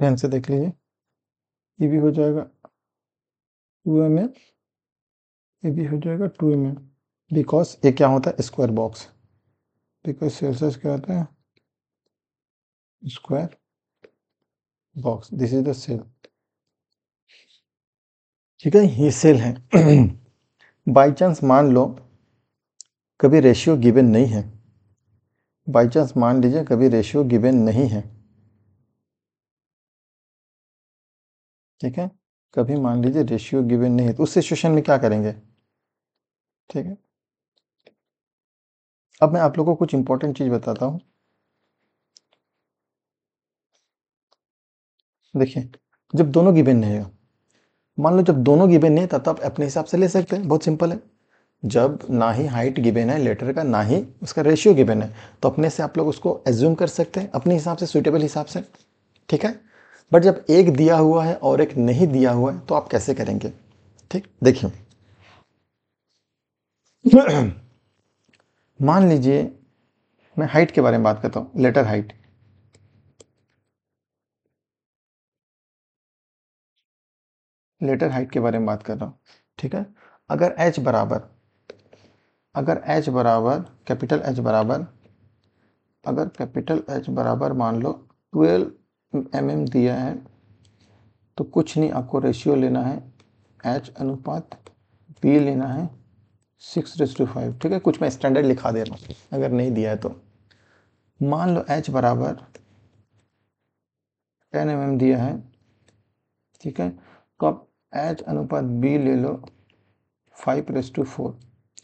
ध्यान से देख लीजिए, ये भी हो जाएगा 2 mm, ये भी हो जाएगा 2 mm, बिकॉज ये क्या होता है square box, because cell size क्या होता है square box, this is the cell. ठीक है, ये सेल है। बाई चांस मान लो कभी रेशियो गिवन नहीं है, बाई चांस मान लीजिए कभी रेशियो गिवन नहीं है, ठीक है, कभी मान लीजिए रेशियो गिवन नहीं है, तो उस सिचुएशन में क्या करेंगे? ठीक है, अब मैं आप लोगों को कुछ इंपॉर्टेंट चीज बताता हूँ। देखिए, जब दोनों गिवन नहीं है, मान लो जब दोनों गिवन नहीं है तब तो आप अपने हिसाब से ले सकते हैं, बहुत सिंपल है। जब ना ही हाइट गिवन है लेटर का, ना ही उसका रेशियो गिवन है, तो अपने से आप लोग उसको एज्यूम कर सकते हैं अपने हिसाब से, सुइटेबल हिसाब से, ठीक है। बट जब एक दिया हुआ है और एक नहीं दिया हुआ है तो आप कैसे करेंगे? ठीक, देखिए, मान लीजिए मैं हाइट के बारे में बात करता हूँ, लेटर हाइट। लेटर हाइट के बारे में बात कर रहा हूँ, ठीक है। अगर h बराबर, अगर h बराबर कैपिटल H बराबर, अगर कैपिटल H बराबर मान लो 12 mm दिया है, तो कुछ नहीं, आपको रेशियो लेना है h अनुपात b लेना है 6:5, ठीक है। कुछ मैं स्टैंडर्ड लिखा दे रहा हूँ अगर नहीं दिया है तो। मान लो h बराबर 10 mm दिया है, ठीक है, तो आप h अनुपात b ले लो 5:4,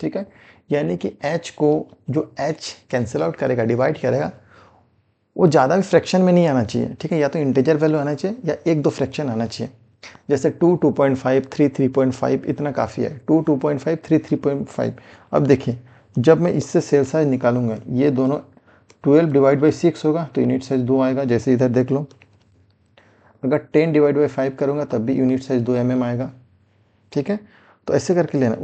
ठीक है। यानी कि h को, जो h कैंसिल आउट करेगा, डिवाइड करेगा, वो ज़्यादा भी फ्रैक्शन में नहीं आना चाहिए, ठीक है, या तो इंटीजर वैल्यू आना चाहिए या एक दो फ्रैक्शन आना चाहिए। जैसे 2 2.5 3 3.5 इतना काफ़ी है, 2 2.5 3 3.5। अब देखिए, जब मैं इससे सेल साइज निकालूंगा, ये दोनों 12 डिवाइड बाई 6 होगा तो यूनिट साइज 2 आएगा, जैसे इधर देख लो। अगर 10 डिवाइड बाई 5 करूँगा तब भी यूनिट साइज 2 mm आएगा, ठीक है। तो ऐसे करके लेना।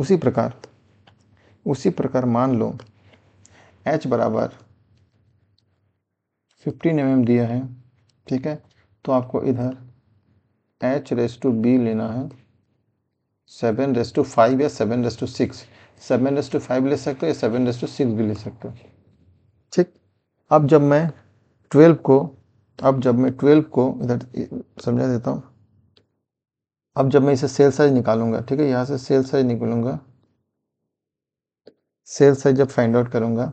उसी प्रकार मान लो h बराबर 15 mm दिया है, ठीक है, तो आपको इधर h⁻b लेना है 7:5 या 7:6, 7:5 ले सकते हो या 7:6 भी ले सकते हो, ठीक। अब जब मैं 12 को, इधर समझा देता हूँ। अब जब मैं इसे सेल साइज निकालूंगा, ठीक है, यहाँ से सेल साइज निकालूंगा, सेल साइज जब फाइंड आउट करूंगा,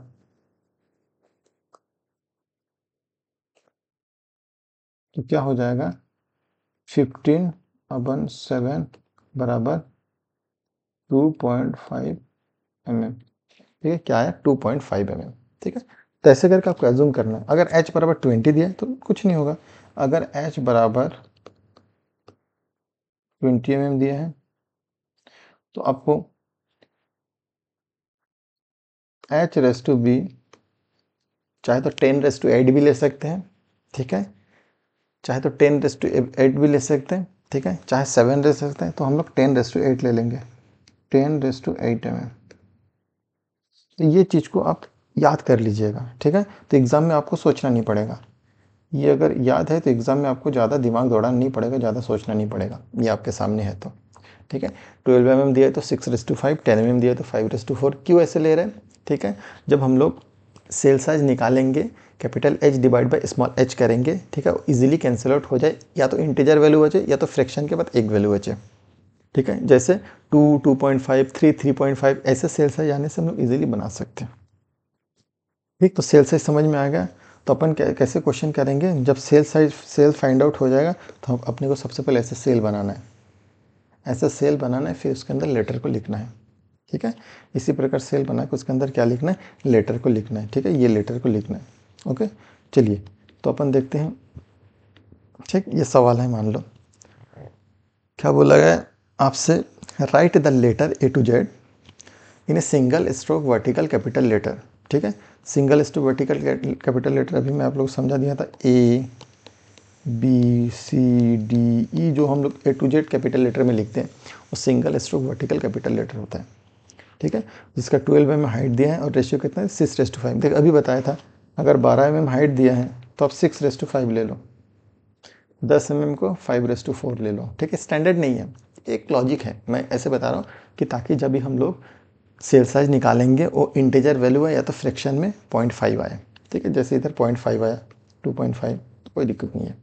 तो क्या हो जाएगा 15/7 बराबर 2.5 mm, ठीक है, क्या है 2.5 mm, ठीक है। तो ऐसे करके आपको एज्यूम करना है। अगर h बराबर 20 दिया है तो कुछ नहीं होगा। अगर h बराबर 20 mm दिया है तो आपको h⁻b चाहे तो 10⁸ भी ले सकते हैं, ठीक है, चाहे तो 10⁸ भी ले सकते हैं, ठीक है, चाहे 7 ले सकते हैं, तो हम लोग 10⁸ ले लेंगे, 10⁸ mm। तो ये चीज़ को आप याद कर लीजिएगा, ठीक है। तो एग्ज़ाम में आपको सोचना नहीं पड़ेगा, ये अगर याद है तो एग्ज़ाम में आपको ज़्यादा दिमाग दौड़ाना नहीं पड़ेगा, ज़्यादा सोचना नहीं पड़ेगा, ये आपके सामने है तो, ठीक है। 12 mm दिया है तो 6:5, 10 mm दिया है तो 5:4। क्यों ऐसे ले रहे हैं? ठीक है, जब हम लोग सेल साइज निकालेंगे, capital H divide by small h करेंगे, ठीक है, इजीली कैंसिल आउट हो जाए, या तो इंटीजर वैल्यू बचे या तो फ्रैक्शन के बाद एक वैल्यू बचे, ठीक है। जैसे 2 2.5 3 3.5 ऐसे सेल साइज आने से हम लोग इजीली बना सकते हैं, ठीक। तो सेल साइज समझ में आ गया। तो अपन कैसे क्वेश्चन करेंगे, जब सेल फाइंड आउट हो जाएगा तो अपने को सबसे पहले ऐसे सेल बनाना है, ऐसा सेल बनाना है, फिर उसके अंदर लेटर को लिखना है, ठीक है। इसी प्रकार सेल बना के उसके अंदर क्या लिखना है, लेटर को लिखना है, ठीक है, ये लेटर को लिखना है, ओके। चलिए, तो अपन देखते हैं, ठीक। ये सवाल है, मान लो क्या बोला गया आपसे, write the letter A to Z in a single stroke vertical capital letter, ठीक है। Single stroke vertical capital letter अभी मैं आप लोग समझा दिया था, A B C D E, जो हम लोग A to Z capital letter में लिखते हैं वो single stroke vertical capital letter होता है, ठीक है, जिसका 12 mm हाइट दिया है और रेशियो कितना है 6:5। देख, अभी बताया था, अगर 12 mm हाइट दिया है तो आप 6:5 ले लो, 10 mm को 5:4 ले लो, ठीक है। स्टैंडर्ड नहीं है, एक लॉजिक है, मैं ऐसे बता रहा हूँ कि ताकि जब भी हम लोग सेल साइज निकालेंगे वो इंटीजर वैल्यू है या तो फ्रैक्शन में 0.5 आए, ठीक है। जैसे इधर 0.5 आया, 2.5, तो कोई दिक्कत नहीं है,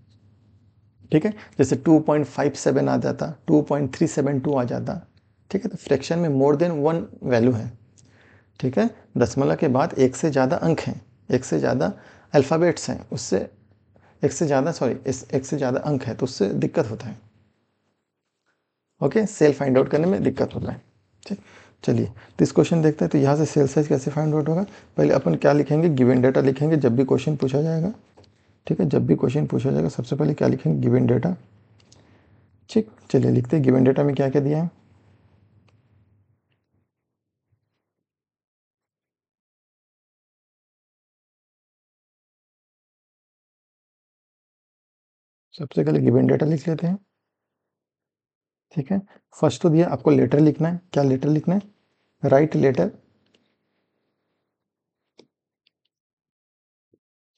ठीक है। जैसे 2.57 आ जाता, 2.372 आ जाता, ठीक है। तो फ्रैक्शन में मोर देन 1 वैल्यू है, ठीक है। दशमलव के बाद एक से ज़्यादा अंक हैं, एक से ज़्यादा अल्फ़ाबेट्स हैं, उससे एक से ज़्यादा एक से ज़्यादा अंक है तो उससे दिक्कत होता है, ओके। सेल फाइंड आउट करने में दिक्कत होता है, ठीक। चलिए तो इस क्वेश्चन देखते हैं। तो यहाँ से सेल साइज कैसे फाइंड आउट होगा, पहले अपन क्या लिखेंगे, गिवन डेटा लिखेंगे जब भी क्वेश्चन पूछा जाएगा, ठीक है। जब भी क्वेश्चन पूछा जाएगा सबसे पहले क्या लिखेंगे, गिवन डेटा, ठीक। चलिए लिखते हैं गिवन डेटा में क्या क्या दिया है। सबसे पहले गिवन डेटा लिख लेते हैं, ठीक है। फर्स्ट तो दिया आपको लेटर लिखना है, क्या लेटर लिखना है, राइट लेटर।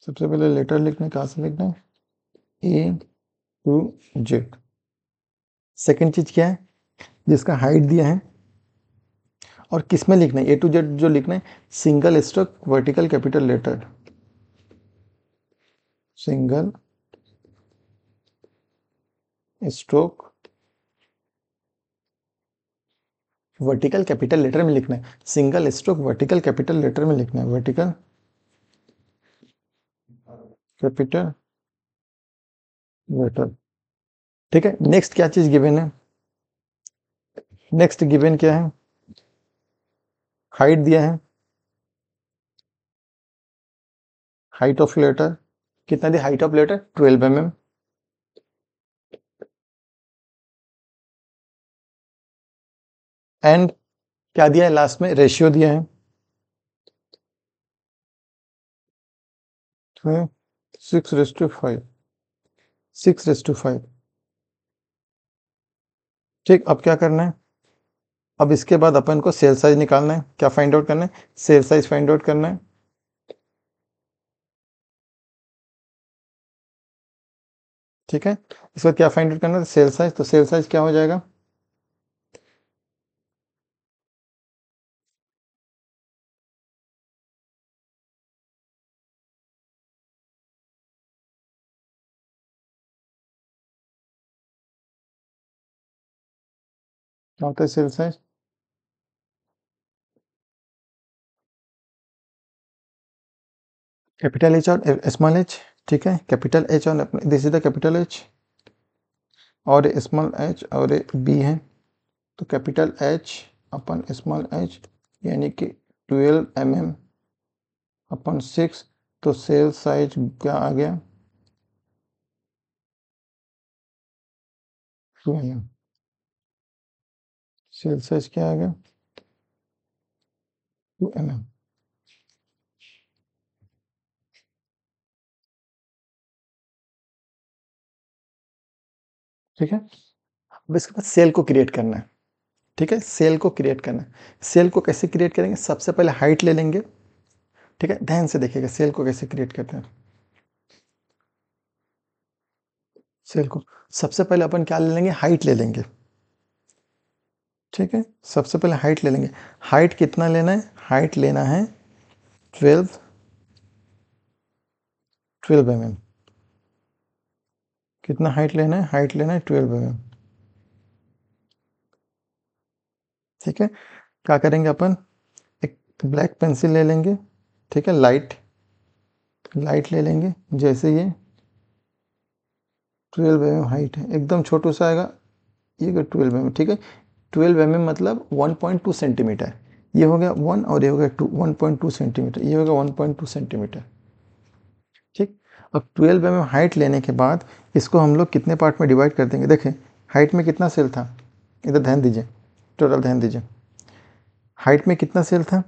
सबसे पहले लेटर लिखना है, कहाँ से लिखना है, ए टू जेड। सेकेंड चीज क्या है, जिसका हाइट दिया है और किस में लिखना है, ए टू जेड जो लिखना है, single stroke vertical capital letter, single stroke vertical capital letter में लिखना है, single stroke vertical capital letter में लिखना है, वर्टिकल कैपिटल लेटर, ठीक है। नेक्स्ट क्या चीज गिवन है, नेक्स्ट गिवन क्या है, हाइट दिया है, हाइट ऑफ लेटर कितना दिया, height of letter 12 mm, and क्या दिया है लास्ट में, रेशियो दिया है, तो 6:5, 6:5, ठीक। अब क्या करना है, अब इसके बाद अपन को सेल साइज निकालना है, क्या फाइंड आउट करना है, सेल साइज फाइंड आउट करना है, ठीक है। इस बार क्या फाइंड आउट करना है, सेल साइज। तो सेल साइज क्या हो जाएगा, क्या होता है सेल साइज, कैपिटल एच और स्मॉल एच, ठीक है। कैपिटल एच और this is the capital H और स्मॉल एच और बी है, तो कैपिटल एच अपन स्मॉल एच यानी कि 12 mm अपन 6, तो सेल साइज क्या आ गया, 2 mm। सेल साइज क्या आ गया, 2 mm, ठीक है। अब इसके बाद सेल को क्रिएट करना है, ठीक है। सेल को क्रिएट करना है, सेल को कैसे क्रिएट करेंगे, सबसे पहले हाइट ले लेंगे, ठीक है। ध्यान से देखिएगा सेल को कैसे क्रिएट करते हैं, सेल को सबसे पहले अपन क्या ले लेंगे, हाइट ले लेंगे, ठीक है। सबसे पहले हाइट ले लेंगे, हाइट कितना लेना है, हाइट लेना है 12 mm, कितना हाइट लेना है, हाइट लेना है 12 mm, ठीक है। क्या करेंगे अपन, एक ब्लैक पेंसिल ले लेंगे, ठीक है, लाइट लाइट ले लेंगे, जैसे ये 12 mm हाइट है, एकदम छोटू सा आएगा, ये 12 mm, ठीक है। 12 mm मतलब 1.2 सेंटीमीटर, ये हो गया 1 और ये हो गया 2, 1.2 सेंटीमीटर, ये हो गया 1.2 सेंटीमीटर, ठीक। अब 12 mm हाइट लेने के बाद इसको हम लोग कितने पार्ट में डिवाइड कर देंगे, देखें हाइट में कितना सेल था, इधर ध्यान दीजिए, टोटल ध्यान दीजिए, हाइट में कितना सेल था,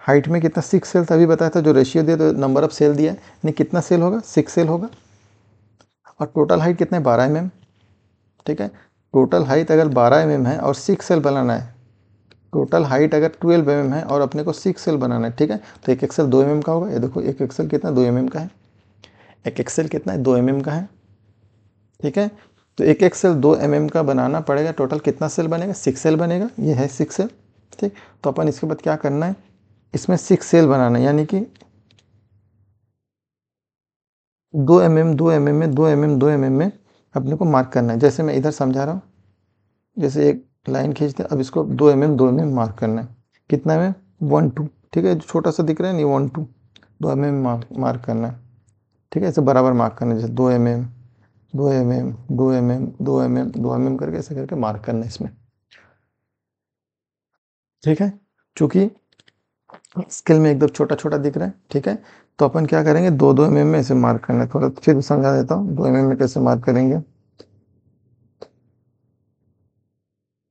हाइट में कितना 6 सेल था, अभी बताया था, जो रेशियो दिया तो नंबर ऑफ सेल दिया है, यानी कितना सेल होगा, 6 सेल होगा। और टोटल हाइट कितना है, 12 mm, ठीक है। टोटल हाइट अगर 12 mm है और 6 सेल बनाना है, टोटल हाइट अगर 12 mm है और अपने को 6 सेल बनाना है, ठीक है। तो एक एक्सेल 2 mm का होगा, ये देखो एक एक्सेल कितना 2 mm का है, एक एक्सेल कितना है 2 mm का है, ठीक है। तो एक एक सेल 2 mm का बनाना पड़ेगा। टोटल कितना सेल बनेगा? 6 सेल बनेगा। ये है 6 सेल। ठीक। तो अपन इसके बाद क्या करना है, इसमें 6 सेल बनाना है, यानी कि 2 mm 2 mm में 2 mm 2 mm में अपने को मार्क करना है। जैसे मैं इधर समझा रहा हूँ, जैसे एक लाइन खींचते हैं, अब इसको 2 mm मार्क करना है। कितना में? 1 2। ठीक है, जो छोटा सा दिख रहा है नहीं, 1 2 2 mm मार्क करना है। ठीक है, ऐसे बराबर मार्क करना है, जैसे 2 mm 2 mm 2 mm 2 mm 2 mm करके ऐसे करके मार्क करना है इसमें। ठीक है, चूंकि स्केल में एकदम छोटा छोटा दिख रहा है। ठीक है, तो अपन क्या करेंगे, 2 2 mm में ऐसे मार्क करना है। थोड़ा फिर समझा देता हूँ 2 mm में कैसे मार्क करेंगे।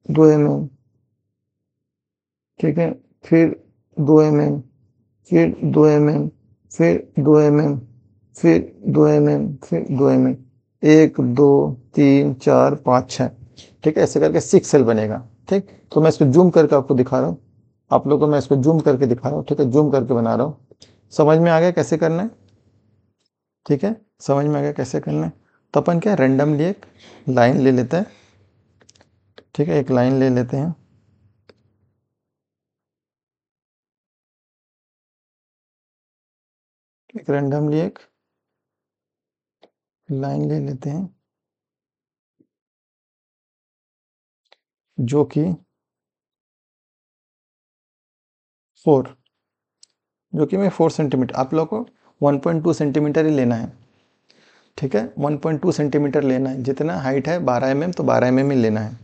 2 mm। ठीक है, फिर 2 mm, फिर 2 mm, फिर 2 mm, फिर 2 mm, फिर 2 mm। 1 2 3 4 5 6। ठीक है, ऐसे करके 6 सेल बनेगा। ठीक, तो मैं इसको जूम करके आपको दिखा रहा हूँ, आप लोगों को मैं इसको जूम करके दिखा रहा हूँ। ठीक है, जूम करके बना रहा हूँ। समझ में आ गया कैसे करना है? ठीक है, समझ में आ गया कैसे करना है। तो अपन क्या, रेंडमली एक लाइन ले लेते हैं। ठीक है, एक लाइन ले लेते हैं। एक रेंडमली एक लाइन ले लेते हैं, जो कि 4, जो कि मैं 4 सेंटीमीटर, आप लोगों को 1.2 सेंटीमीटर ही लेना है। ठीक है, 1.2 सेंटीमीटर लेना है। जितना हाइट है 12 mm, तो 12 mm ही लेना है।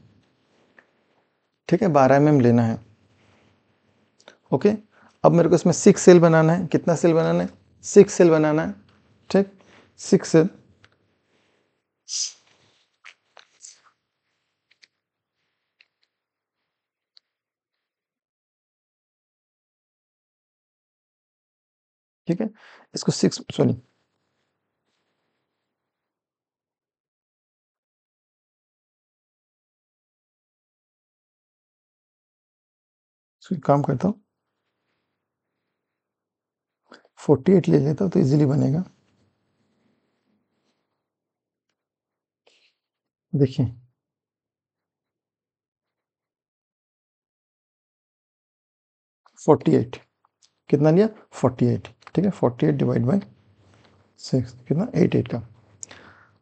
ठीक है, 12 mm लेना है। ओके, अब मेरे को इसमें 6 सेल बनाना है। कितना सेल बनाना है? 6 सेल बनाना है। ठीक, 6 सेल। ठीक है, इसको 6, सॉरी, इसको एक काम करता हूँ, 48 ले लेता हूँ तो इजीली बनेगा। देखिए, 48 कितना लिया? 48। ठीक है, 48 डिवाइड बाई 6 कितना? 8 का।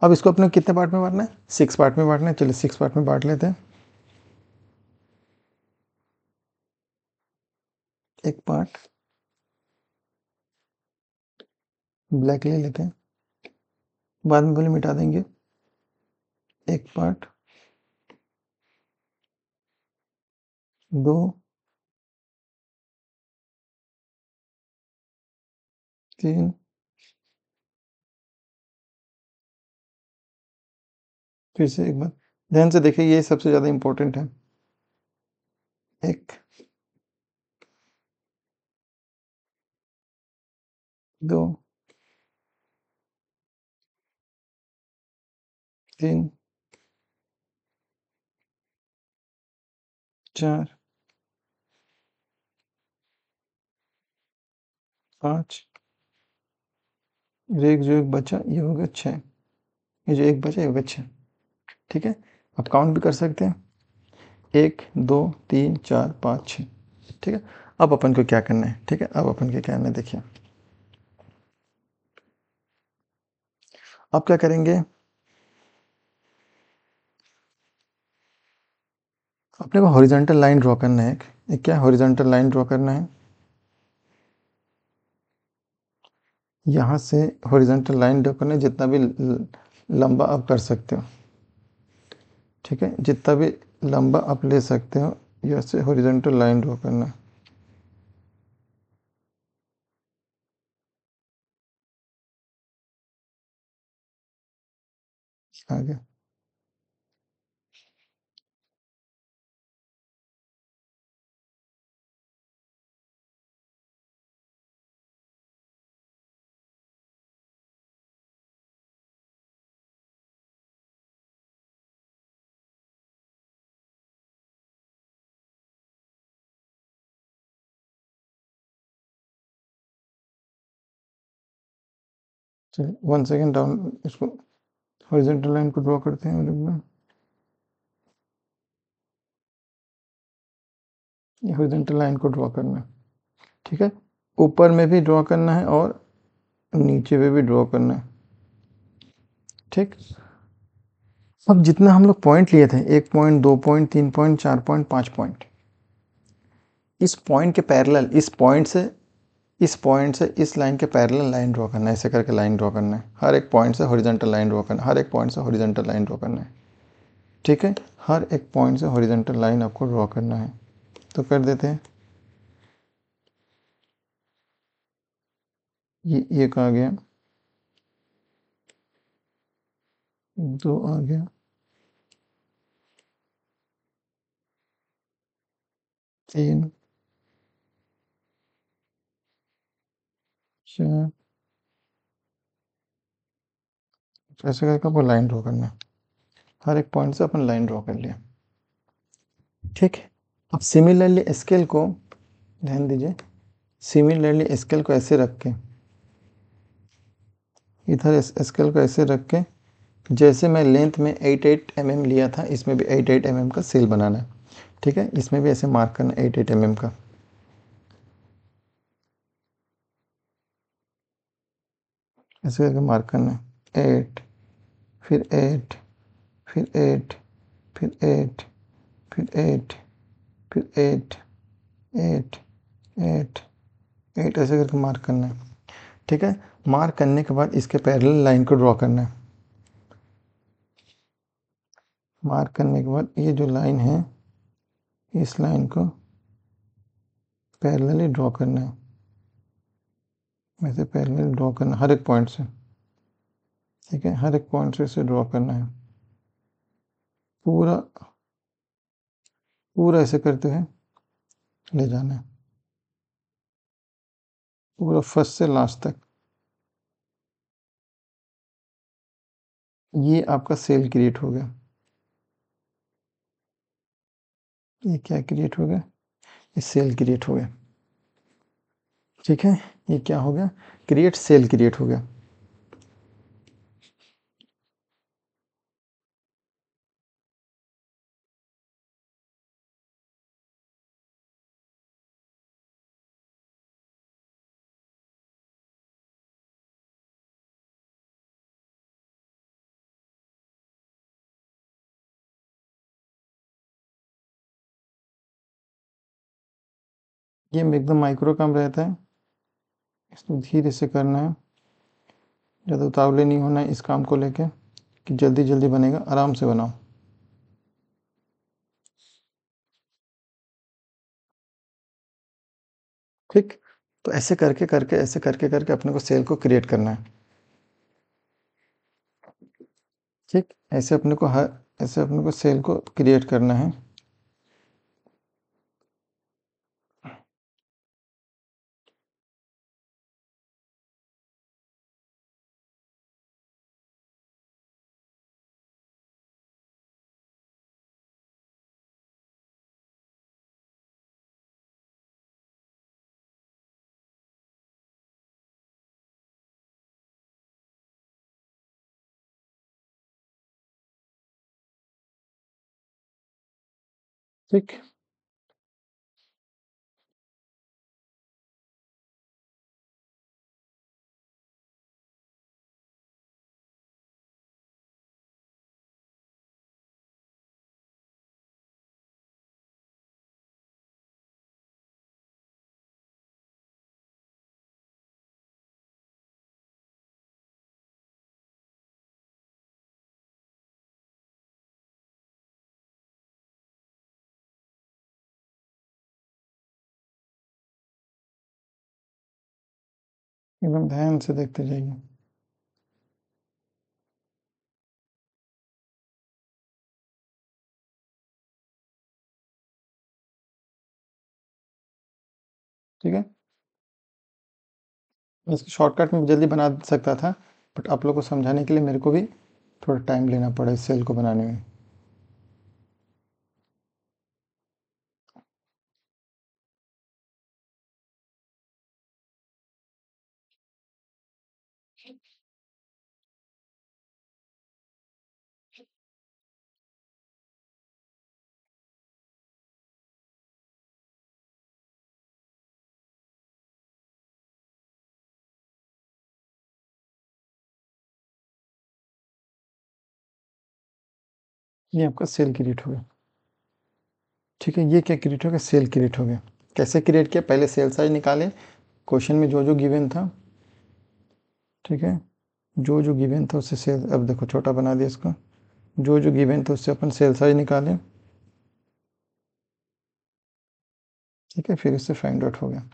अब इसको अपने कितने पार्ट में बांटना है? 6 पार्ट में बांटना है। चलिए 6 पार्ट में बांट लेते हैं। एक पार्ट ब्लैक ले लेते हैं, बाद में भले मिटा देंगे। एक पार्ट, 2, 3, फिर से एक बार ध्यान से देखिए, ये सबसे ज़्यादा इंपॉर्टेंट है। 1, 2, 3, 4, 5, एक जो एक बचा ये हो गया 6। ये जो एक बचा ये हो गया 6। ठीक है, अब काउंट भी कर सकते हैं, 1 2 3 4 5 6। ठीक है, अब अपन को क्या करना है? ठीक है, अब अपन को क्या करना है, देखिए अब क्या करेंगे, अपने को हॉरिजॉन्टल लाइन ड्रॉ करना है। एक क्या हॉरिजॉन्टल लाइन ड्रॉ करना है, यहाँ से हॉरिजॉन्टल लाइन ड्रॉ करना है, जितना भी लंबा आप कर सकते हो। ठीक है, जितना भी लंबा आप ले सकते हो, यहाँ से हॉरिजॉन्टल लाइन ड्रॉ करना है। आगे चलिए 1 सेकेंड डाउन इसको, हॉरिजॉन्टल लाइन को ड्रॉ करते हैं और एकदम ये हॉरिजॉन्टल लाइन को ड्रॉ करना है, ठीक है। ऊपर में भी ड्रॉ करना है और नीचे पे भी ड्रॉ करना है, ठीक। अब जितना हम लोग पॉइंट लिए थे, 1 point, 2 point, 3 point, 4 point, 5 point, इस पॉइंट के पैरेलल, इस पॉइंट से इस लाइन के पैरेलल लाइन ड्रॉ करना है। ऐसे करके लाइन ड्रॉ करना है, हर एक पॉइंट से हॉरिजॉन्टल लाइन ड्रॉ करना है, हर एक पॉइंट से हॉरिजॉन्टल लाइन ड्रॉ करना है, ठीक है। हर एक पॉइंट से हॉरिजॉन्टल लाइन आपको ड्रॉ करना है, तो कर देते हैं। ये एक आ गया, 2 आ गया, 3, 4, ऐसे करके आपको लाइन ड्रॉ करना है। हर एक पॉइंट से अपन लाइन ड्रॉ कर लिया, ठीक है। अब सिमिलरली स्केल को, ध्यान दीजिए, सिमिलरली स्केल को ऐसे रख के, इधर इस स्केल को ऐसे रख के, जैसे मैं लेंथ में 8 mm लिया था, इसमें भी 8 mm का सेल बनाना है, ठीक है। इसमें भी ऐसे मार्क करना 8 mm का, ऐसे करके मार्क करना है। 8, फिर 8, फिर 8, फिर 8, फिर 8, फिर 8, 8, 8, 8, ऐसे करके मार्क करना है, ठीक है। मार्क करने के बाद इसके पैरेलल लाइन को ड्रॉ करना है। मार्क करने के बाद ये जो लाइन है, इस लाइन को पैरेलली ड्रॉ करना है, वैसे पैरेलल ड्रॉ करना हर एक पॉइंट से, ठीक है। हर एक पॉइंट से इसे ड्रॉ करना है, पूरा पूरा ऐसे करते हुए ले जाना है, पूरा फर्स्ट से लास्ट तक। ये आपका सेल क्रिएट हो गया। ये क्या क्रिएट हो गया? ये सेल क्रिएट हो गया, ठीक है। ये क्या हो गया? क्रिएट सेल क्रिएट हो गया। ये में एकदम माइक्रो काम रहता है, इसको धीरे से करना है, ज़्यादा उतावले नहीं होना है इस काम को लेके कि जल्दी जल्दी बनेगा, आराम से बनाओ, ठीक। तो ऐसे करके करके, ऐसे करके करके अपने को सेल को क्रिएट करना है, ठीक। ऐसे अपने को सेल को क्रिएट करना है। ठीक, एकदम ध्यान से देखते जाइए। ठीक है, मैं इसकी शॉर्टकट में जल्दी बना सकता था, बट आप लोग को समझाने के लिए मेरे को भी थोड़ा टाइम लेना पड़ा इस सेल को बनाने में। ये आपका सेल क्रिएट हो गया। ठीक है, ये क्या क्रिएट हो गया? सेल क्रिएट हो गया। कैसे क्रिएट किया? पहले सेल साइज निकाले, क्वेश्चन में जो जो गिवन था, ठीक है, जो जो गिवन था उससे सेल, अब देखो छोटा बना दिया इसको, जो जो गिवन था उससे अपन सेल साइज निकालें, ठीक है, फिर इससे फाइंड आउट हो गया।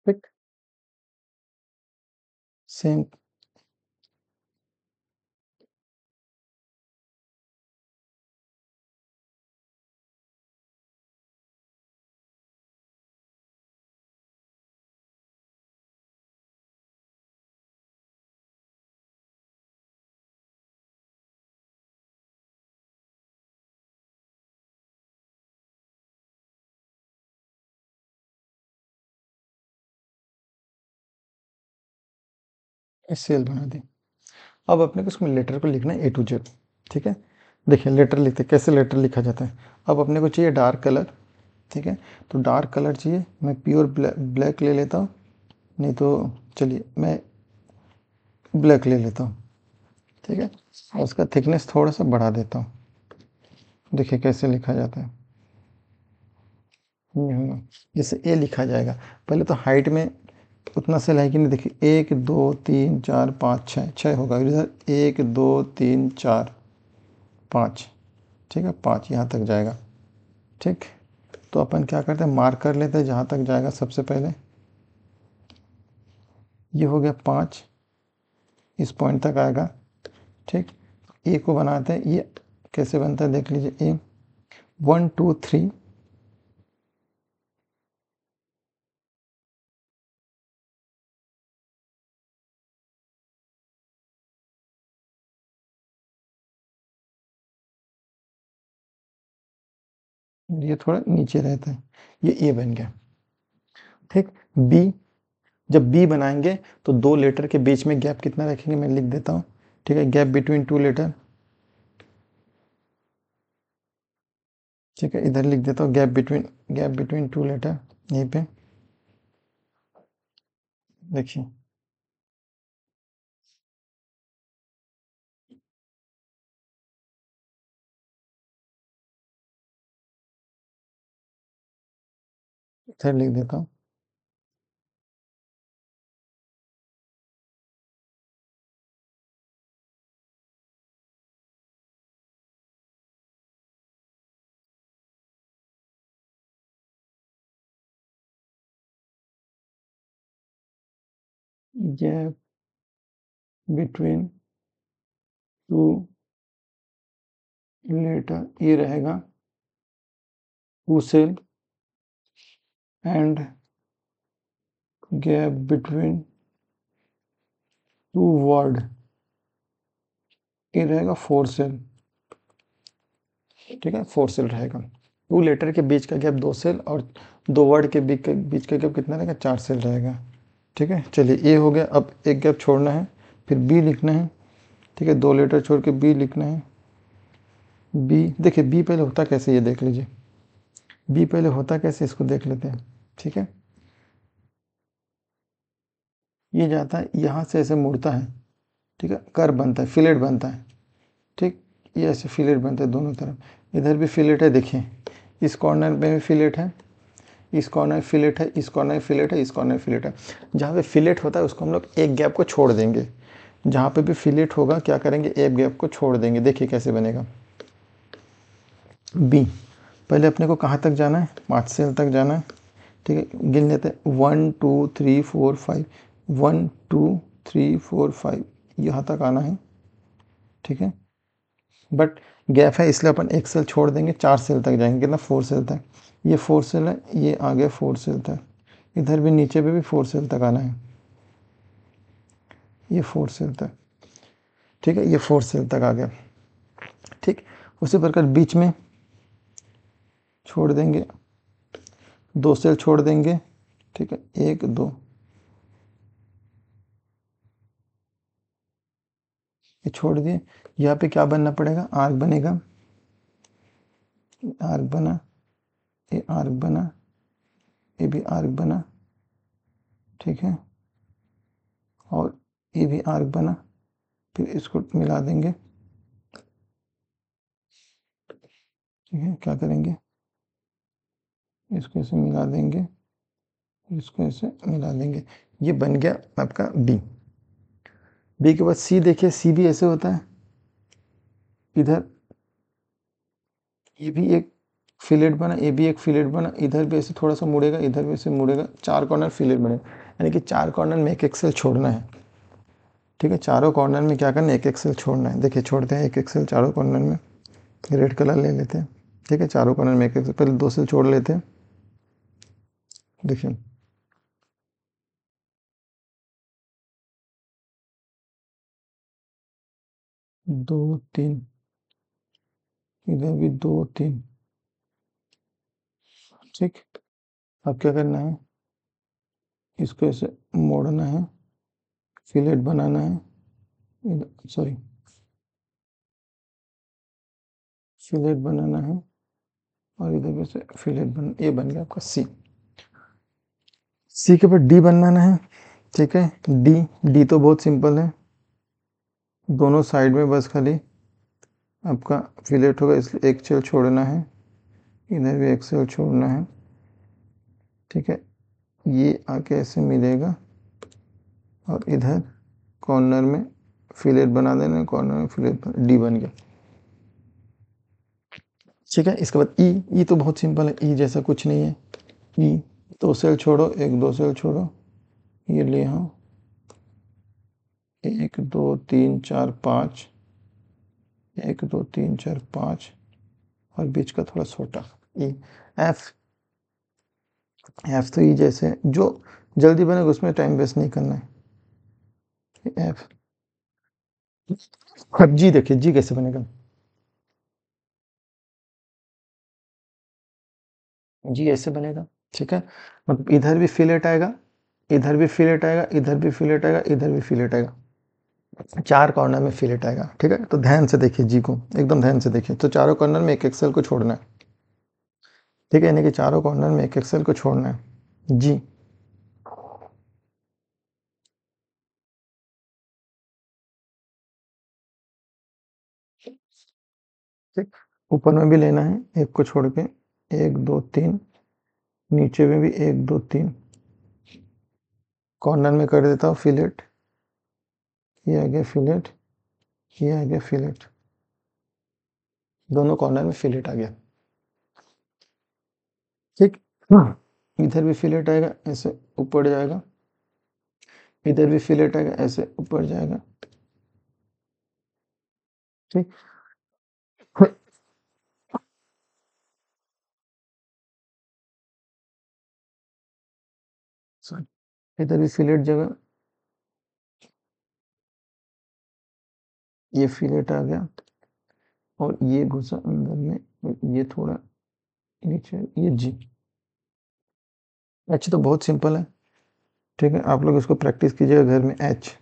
ठीक, सेम। सेल बना दी। अब अपने को इसमें लेटर को लिखना है A to Z। ठीक है, देखिए लेटर लिखते, कैसे लेटर लिखा जाता है। अब अपने को चाहिए डार्क कलर, ठीक है, तो डार्क कलर चाहिए, मैं प्योर ब्लैक ले लेता हूँ, नहीं तो चलिए मैं ब्लैक ले लेता हूँ, ठीक है, और उसका थिकनेस थोड़ा सा बढ़ा देता हूँ। देखिए कैसे लिखा जाता है, जैसे ए लिखा जाएगा। पहले तो हाइट में उतना सेल है कि नहीं, देखिए 1 2 3 4 5 6, 6 होगा इधर, 1 2 3 4 5, ठीक है, 5 यहाँ तक जाएगा। ठीक, तो अपन क्या करते हैं, मार्क कर लेते हैं जहाँ तक जाएगा सबसे पहले। ये हो गया 5, इस पॉइंट तक आएगा। ठीक, ए को बनाते हैं, ये कैसे बनता है देख लीजिए। ए 1 2 3, ये थोड़ा नीचे रहता है, ये ए बन गया। ठीक, बी, जब बी बनाएंगे तो दो लेटर के बीच में गैप कितना रखेंगे, मैं लिख देता हूँ। ठीक है, गैप बिटवीन टू लेटर, ठीक है, इधर लिख देता हूँ गैप बिटवीन टू लेटर, यहीं पे देखिए। इधर लिख देता हूँ गैप बिटवीन टू लेटर, ये रहेगा two cell, and gap between two word, ये रहेगा फोर सेल। ठीक है, फोर सेल रहेगा। टू लेटर के बीच का गैप दो सेल, और दो वर्ड के बीच का गैप कितना रहेगा, चार सेल रहेगा। ठीक है, चलिए ए हो गया। अब एक गैप छोड़ना है, फिर बी लिखना है। ठीक है, दो लेटर छोड़ के बी लिखना है। बी, देखिए बी पहले होता कैसे, ये देख लीजिए, बी पहले होता कैसे, इसको देख लेते हैं। ठीक है, ये जाता है यहाँ से, ऐसे मुड़ता है, ठीक है, कर बनता है, फिलेट बनता है। ठीक, ये ऐसे फिलेट बनता है दोनों तरफ, इधर भी फिलेट है, देखिए इस कॉर्नर में भी फिलेट है, इस कॉर्नर फिलेट है, इस कॉर्नर फिलेट है, इस कॉर्नर फिलेट है। जहाँ पे फिलेट होता है उसको हम लोग एक गैप को छोड़ देंगे, जहाँ पे भी फिलेट होगा क्या करेंगे, एक गैप को छोड़ देंगे। देखिए कैसे बनेगा। बी, पहले अपने को कहाँ तक जाना है, 5 सेल तक जाना है। ठीक है, गिन लेते हैं, 1 2 3 4 5, 1 2 3 4 5, यहाँ तक आना है। ठीक है, बट गैप है इसलिए अपन एक सेल छोड़ देंगे, 4 सेल तक जाएंगे, कितना, 4 सेल तक। ये 4 सेल है, ये आ गया 4 सेल तक, इधर भी नीचे पे भी 4 सेल तक आना है, ये 4 सेल तक। ठीक है, ये 4 सेल तक आ गया। ठीक, उसी प्रकार बीच में छोड़ देंगे, 2 सेल छोड़ देंगे। ठीक है, 1 2, ये छोड़ दिए, यहाँ पे क्या बनना पड़ेगा, आर्क बनेगा, आर्क बना, ये आर्क बना, ये भी आर्क बना, ठीक है, और ये भी आर्क बना, फिर इसको मिला देंगे, ठीक है, क्या करेंगे, इसको ऐसे मिला देंगे, इसको ऐसे मिला देंगे, ये बन गया आपका बी। बी के बाद सी देखिए, सी भी ऐसे होता है, इधर ये भी एक फिलेट बना, ये भी एक फिलेट बना, इधर भी ऐसे थोड़ा सा मुड़ेगा, इधर भी ऐसे मुड़ेगा, 4 कॉर्नर फिलेट बने, यानी कि 4 कॉर्नर में एक सेल छोड़ना है, ठीक है, चारों कॉर्नर में क्या करना है, एक सेल छोड़ना है। देखिए छोड़ते हैं एक सेल चारों कॉर्नर में, रेड कलर ले लेते हैं, ठीक है, चारों कॉर्नर में एक सेल, पहले 2 सेल छोड़ लेते हैं, देखिए 2 3, इधर भी 2 3, ठीक। अब क्या करना है, इसको ऐसे मोड़ना है, फिलेट बनाना है, सॉरी फिलेट बनाना है, और इधर भी से फिलेट बन, ये बन गया आपका सी। सी के बाद डी बनाना है, ठीक है, डी, डी तो बहुत सिंपल है, दोनों साइड में बस खाली आपका फिलेट होगा, इसलिए एक सेल छोड़ना है, इधर भी एक सेल छोड़ना है, ठीक है, ये आके ऐसे मिलेगा, और इधर कॉर्नर में फिलेट बना देना है, कॉर्नर में फिलेट, डी बन गया, ठीक है। इसके बाद ई, ई तो बहुत सिंपल है, ई जैसा कुछ नहीं है, ई 2 सेल छोड़ो, एक 2 सेल छोड़ो, ये ले आओ, 1 2 3 4 5, 1 2 3 4 5, और बीच का थोड़ा छोटा ई। एफ, एफ तो ई जैसे, जो जल्दी बनेगा उसमें टाइम वेस्ट नहीं करना है, एफ। अब जी देखिए, जी कैसे बनेगा, जी ऐसे बनेगा, ठीक है, मतलब इधर भी फिलेट आएगा, इधर भी फिलेट आएगा, इधर भी फिलेट आएगा, इधर भी फिलेट आएगा, 4 कॉर्नर में फिलेट आएगा, ठीक है। तो ध्यान से देखिए जी को, एकदम ध्यान से देखिए, तो चारों कॉर्नर में एक सेल को छोड़ना है, ठीक है, यानी कि चारों कॉर्नर में एक सेल को छोड़ना है, जी। ठीक, ऊपर में भी लेना है, एक को छोड़ के, 1 2 3, नीचे में भी 1 2 3, कॉर्नर में कर देता हूँ फिलेट, ये आ गया फिलेट, ये आ गया फिलेट, दोनों कॉर्नर में फिलेट आ गया, ठीक। इधर भी फिलेट आएगा, ऐसे ऊपर जाएगा, इधर भी फिलेट आएगा, ऐसे ऊपर जाएगा, ठीक। सॉरी, इधर भी फिलेट जगह, ये फिलेट आ गया, और ये घुसा अंदर में, ये थोड़ा नीचे, ये जी। एच तो बहुत सिंपल है, ठीक है, आप लोग इसको प्रैक्टिस कीजिएगा घर में, एच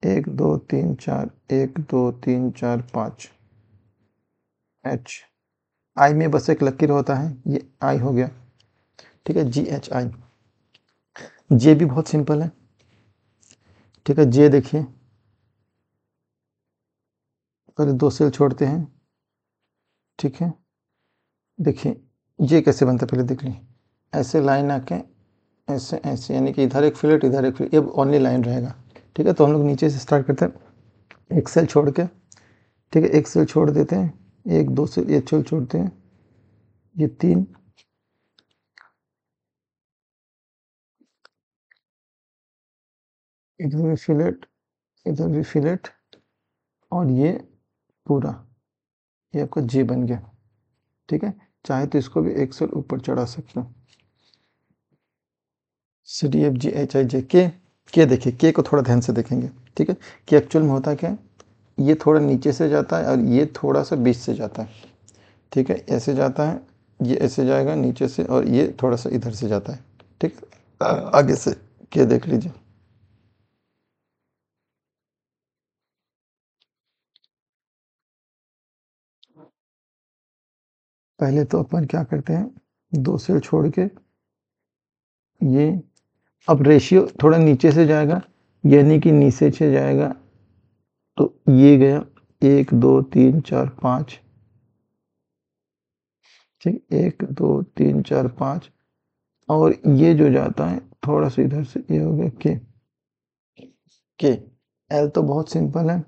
1 2 3 4, 1 2 3 4 5, एच। आई में बस एक लकीर होता है, ये आई हो गया, ठीक है, जी एच आई। जे भी बहुत सिंपल है, ठीक है, जे देखिए, पहले 2 सेल छोड़ते हैं, ठीक है, देखिए जे कैसे बनता है, पहले देख लीजिए, ऐसे लाइन आके ऐसे ऐसे, यानी कि इधर एक फिलेट, इधर एक फिलेट, ये ओनली लाइन रहेगा, ठीक है। तो हम लोग नीचे से स्टार्ट करते हैं, एक सेल छोड़ के, ठीक है, एक सेल छोड़ देते हैं, 1 2 सेल ये सेल छोड़ते हैं, ये 3, इधर भी फिलेट, इधर भी फिलेट, और ये पूरा, ये आपका जे बन गया, ठीक है। चाहे तो इसको भी एक सेल ऊपर चढ़ा सकते हैं, C D F G H I J K देखिए, के को थोड़ा ध्यान से देखेंगे, ठीक है। के एक्चुअल में होता क्या है, ये थोड़ा नीचे से जाता है, और ये थोड़ा सा बीच से जाता है, ठीक है, ऐसे जाता है, ये ऐसे जाएगा नीचे से, और ये थोड़ा सा इधर से जाता है, ठीक। आगे से के देख लीजिए, पहले तो अपन क्या करते हैं, 2 सेल छोड़ के ये, अब रेशियो थोड़ा नीचे से जाएगा, यानी कि नीचे से जाएगा, तो ये गया 1 2 3 4 5, ठीक, 1 2 3 4 5, और ये जो जाता है थोड़ा सा इधर से, ये हो गया के। एल तो बहुत सिंपल है,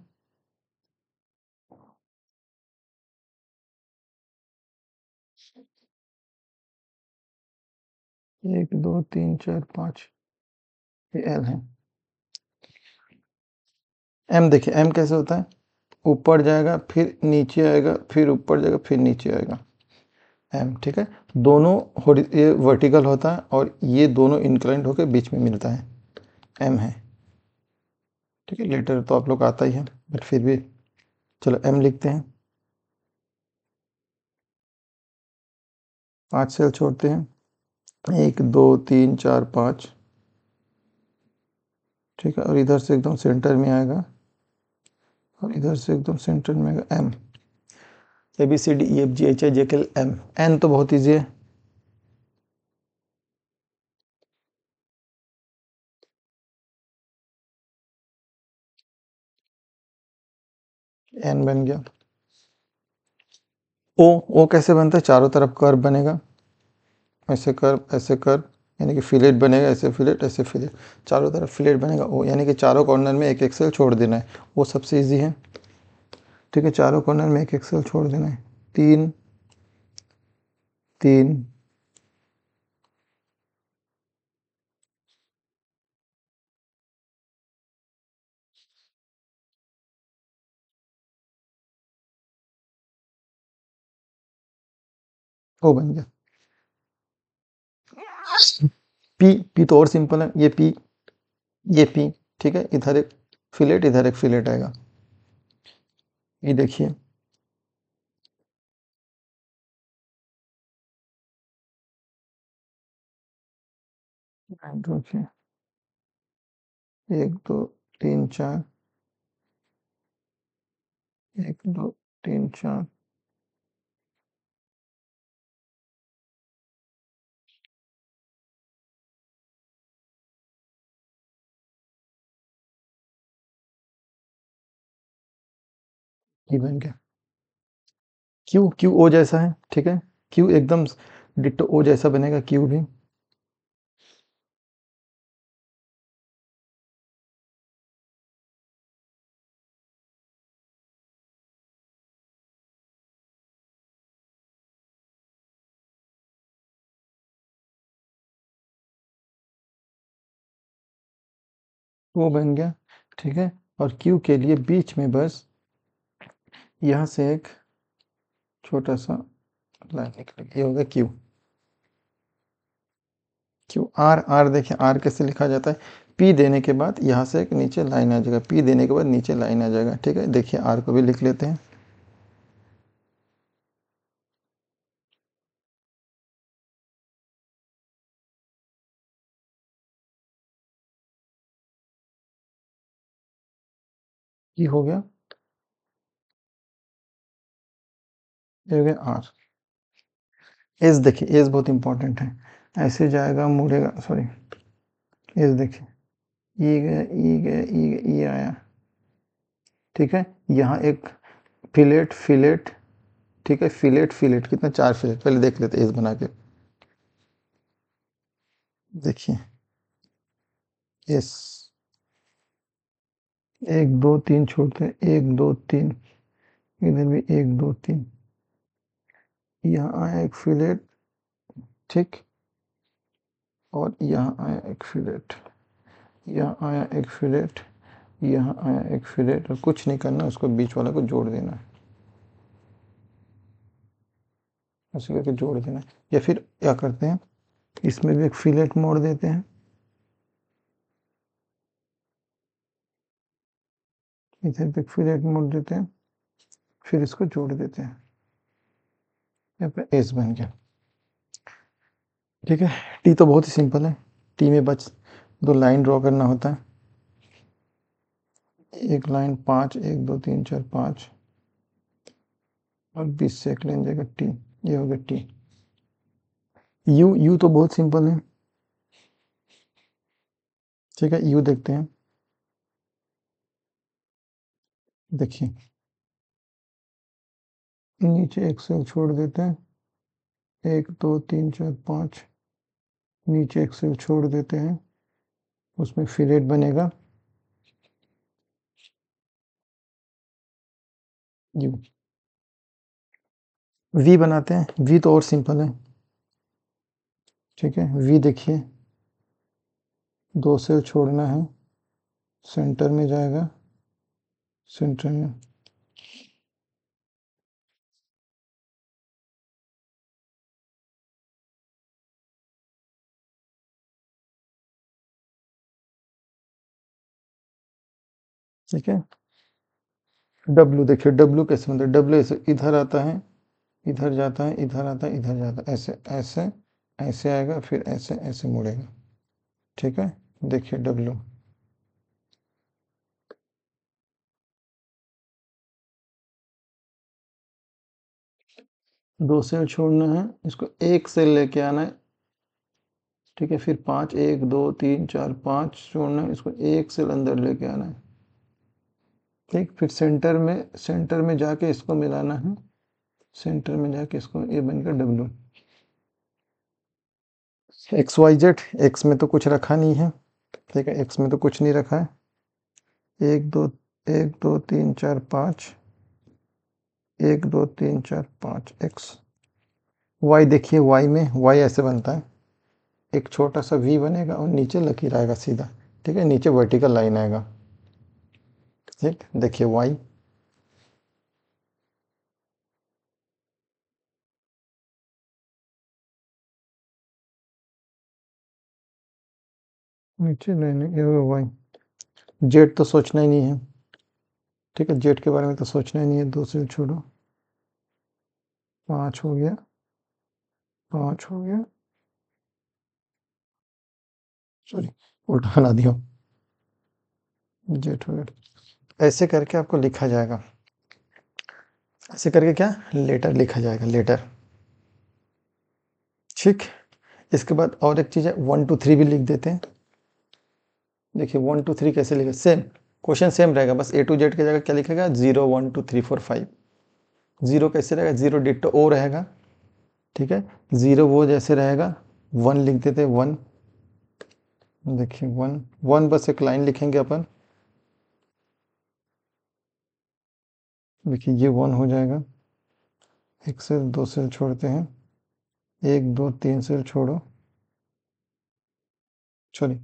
एक दो तीन चार पाँच, ये एल है। एम देखिए, एम कैसे होता है, ऊपर जाएगा फिर नीचे आएगा, फिर ऊपर जाएगा फिर नीचे आएगा, एम, ठीक है। दोनों ये वर्टिकल होता है और ये दोनों इंक्लाइंड होकर बीच में मिलता है, एम है, ठीक है। लेटर तो आप लोग आता ही है, बट फिर भी चलो एम लिखते हैं। 5 सेल छोड़ते हैं, 1 2 3 4 5, ठीक है, और इधर से एकदम सेंटर में आएगा, और इधर से एकदम सेंटर में आएगा M. A B C D E F G H I J K L M. N तो बहुत ईजी है, एन बन गया। ओ, ओ कैसे बनता है, चारों तरफ कर्व बनेगा, ऐसे कर्व ऐसे कर्व, यानी कि फिलेट बनेगा, ऐसे फिलेट ऐसे फिलेट, चारों तरफ फिलेट बनेगा ओ, यानी कि चारों कॉर्नर में एक एक सेल छोड़ देना है, वो सबसे इजी है, ठीक है। चारों कॉर्नर में एक एक सेल छोड़ देना है, 3 3 ओ बन गया। पी, पी तो और सिंपल है, ये पी, ये पी, ठीक है, इधर एक फिलेट इधर एक फिलेट आएगा, ये देखिए, देखिए 1 2 3 4, 1 2 3 4, ये बन गया। क्यू, क्यू ओ जैसा है, ठीक है, क्यू एकदम डिट्टो ओ जैसा बनेगा क्यू भी, वो बन गया, ठीक है। और क्यू के लिए बीच में बस यहाँ से एक छोटा सा लाइन निकलेगी, ये हो गया क्यू। क्यू आर, आर देखिए आर कैसे लिखा जाता है, पी देने के बाद यहाँ से एक नीचे लाइन आ जाएगा, पी देने के बाद नीचे लाइन आ जाएगा, ठीक है। देखिए आर को भी लिख लेते हैं, ये हो गया, ये हो गया आर। एस देखिए, एस बहुत इंपॉर्टेंट है, ऐसे जाएगा मुड़ेगा, सॉरी, एस देखिए, ई गया ई गया ई गया, ई आया, ठीक है। यहाँ एक फिलेट फिलेट, ठीक है, फिलेट फिलेट कितना, 4 फिलेट, पहले देख लेते हैं एस बना के, देखिए एस, 1 2 3 छोड़ते हैं, 1 2 3, इधर भी 1 2 3, यहाँ आया एक फिलेट, ठीक, और यहाँ आया एक फिलेट, यहाँ आया एक फिलेट, यहाँ आया एक फिलेट, और कुछ नहीं करना, उसको बीच वाला को जोड़ देना है, ऐसे करके जोड़ देना है। या फिर क्या करते हैं, इसमें भी एक फिलेट मोड़ देते हैं, इधर भी एक फिलेट मोड़ देते हैं, फिर इसको जोड़ देते हैं, यहाँ पे एस बन गया, ठीक है। टी तो बहुत ही सिंपल है, टी में बस 2 लाइन ड्रॉ करना होता है, एक लाइन 5 1 2 3 4 5, और 20 से एक लाइन जाएगा टी, ये हो गया टी। यू तो बहुत सिंपल है, ठीक है। यू देखते हैं, देखिए नीचे एक सेल छोड़ देते हैं, 1 2 3 4 5, नीचे एक सेल छोड़ देते हैं, उसमें फिलेट बनेगा यू। वी बनाते हैं, वी तो और सिंपल है, ठीक है। वी देखिए 2 सेल छोड़ना है, सेंटर में जाएगा, सेंटर में ठीक है। डब्ल्यू देखिए, डब्ल्यू कैसे बनता है, डब्ल्यू ऐसे इधर आता है, इधर जाता है, इधर आता है, इधर जाता है, ऐसे ऐसे ऐसे आएगा, फिर ऐसे ऐसे मुड़ेगा, ठीक है। देखिए डब्ल्यू, 2 सेल छोड़ना है, इसको एक सेल लेके आना है, ठीक है। फिर 5 1 2 3 4 5 छोड़ना है, इसको एक सेल अंदर लेके आना है, ठीक। फिर सेंटर में जाके इसको मिलाना है, सेंटर में जाके इसको, ये बन गया W. X Y Z, X में तो कुछ रखा नहीं है, ठीक है, एक्स में तो कुछ नहीं रखा है। 1 2 3 4 5, 1 2 3 4 5 एक्स। वाई देखिए, वाई में वाई ऐसे बनता है, एक छोटा सा वी बनेगा और नीचे लकीर आएगा सीधा, ठीक है, नीचे वर्टिकल लाइन आएगा, ठीक। देखिए वाई, नीचे लाइन, ये वाई। जेड तो सोचना ही नहीं है, ठीक है, जेड के बारे में तो सोचना ही नहीं है, 2 सेल छोड़ो, 5 हो गया, 5 हो गया, सॉरी उल्टा बना दिया, जेड हो गया। ऐसे करके आपको लिखा जाएगा, ऐसे करके क्या लेटर लिखा जाएगा, लेटर, ठीक। इसके बाद और एक चीज़ है, 1 2 3 भी लिख देते हैं। देखिए 1 2 3 कैसे लिखे, सेम क्वेश्चन सेम रहेगा, बस ए टू जेड की जगह क्या लिखेगा, 0 1 2 3 4 5। 0 कैसे रहेगा, 0 डिट्टो ओ रहेगा, ठीक है। 0 वो जैसे रहेगा, 1 लिख देते 1, देखिए 1 1, बस एक लाइन लिखेंगे अपन, देखिए ये 1 हो जाएगा, एक सेल 2 सेल छोड़ते हैं, 1 2 3 सेल छोड़ो, सॉरी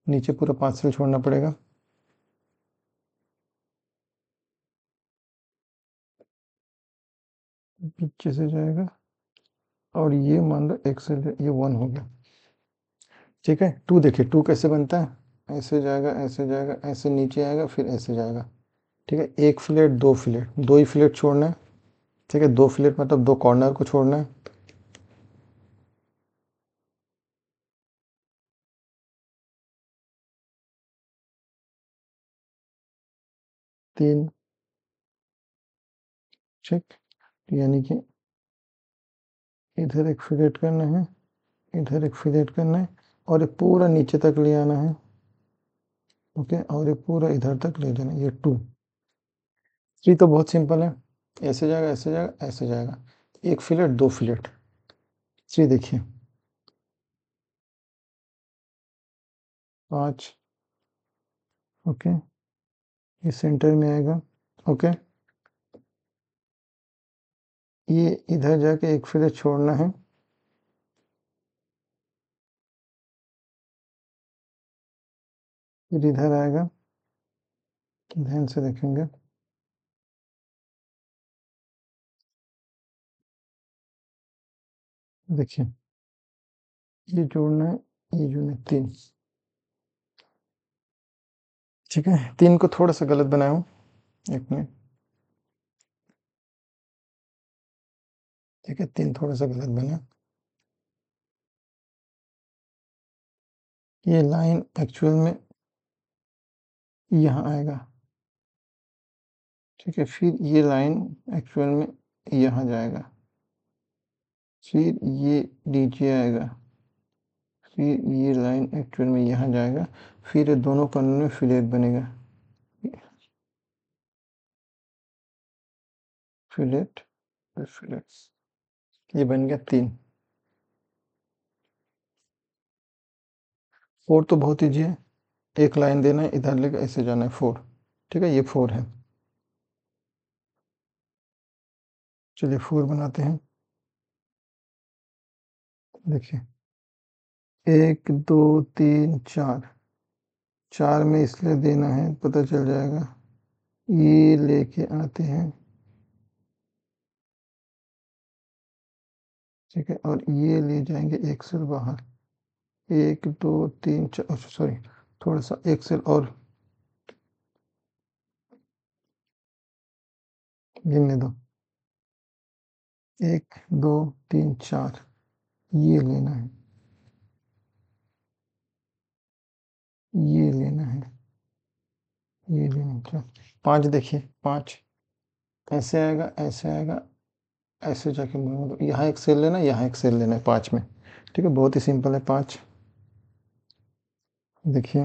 नीचे पूरा 5 सेल छोड़ना पड़ेगा, पीछे से जाएगा, और ये मान लो एक सेल, ये 1 हो गया, ठीक है। 2 देखिए, 2 कैसे बनता है, ऐसे जाएगा, ऐसे जाएगा, ऐसे नीचे आएगा, फिर ऐसे जाएगा, ठीक है। एक फिलेट, 2 फिलेट, 2 ही फिलेट छोड़ना है, ठीक है। 2 फिलेट मतलब 2 कॉर्नर को छोड़ना है, 3, ठीक। यानी कि इधर एक फिलेट करना है, इधर एक फिलेट करना है, और ये पूरा नीचे तक ले आना है, ओके, और ये पूरा इधर तक ले जाना है, ये 2। 3 तो बहुत सिंपल है, ऐसे जाएगा, ऐसे जाएगा, ऐसे जाएगा, एक फिलेट, 2 फिलेट। 3 देखिए 5, ओके, ये सेंटर में आएगा, ओके। ये इधर जाके एक फिलेट छोड़ना है, फिर इधर आएगा, ध्यान से देखेंगे, देखिए ये जोड़ना है, ये जोड़ना है, 3, ठीक है। 3 को थोड़ा सा गलत बनाया हूँ, एक मिनट, ठीक है, 3 थोड़ा सा गलत बना, ये लाइन एक्चुअल में यहाँ आएगा, ठीक है। फिर ये लाइन एक्चुअल में यहाँ जाएगा, फिर ये नीचे आएगा, फिर ये लाइन एक्चुअल में यहाँ जाएगा, फिर ये दोनों कॉर्नर में फिलेट बनेगा, फिलेट फिलेट। ये बन गया 3। 4 तो बहुत ईजी है, एक लाइन देना है, इधर लेकर ऐसे जाना है 4। ठीक है, ये 4 है। चलिए 4 बनाते हैं। देखिए 1 2 3 4, 4 में इसलिए देना है, पता चल जाएगा। ये लेके आते हैं, ठीक है, और ये ले जाएंगे एक सेल बाहर। 1 2 3 4, सॉरी, थोड़ा सा एक सेल और गिनने दो। 1 2 3 4, ये लेना है, ये लेना है, ये लेना है। क्या 5? देखिए 5 ऐसे आएगा, ऐसे आएगा, ऐसे जाके मुड़ेगा। यहाँ एक सेल लेना है, यहाँ एक सेल लेना है 5 में। ठीक है, बहुत ही सिंपल है 5। देखिए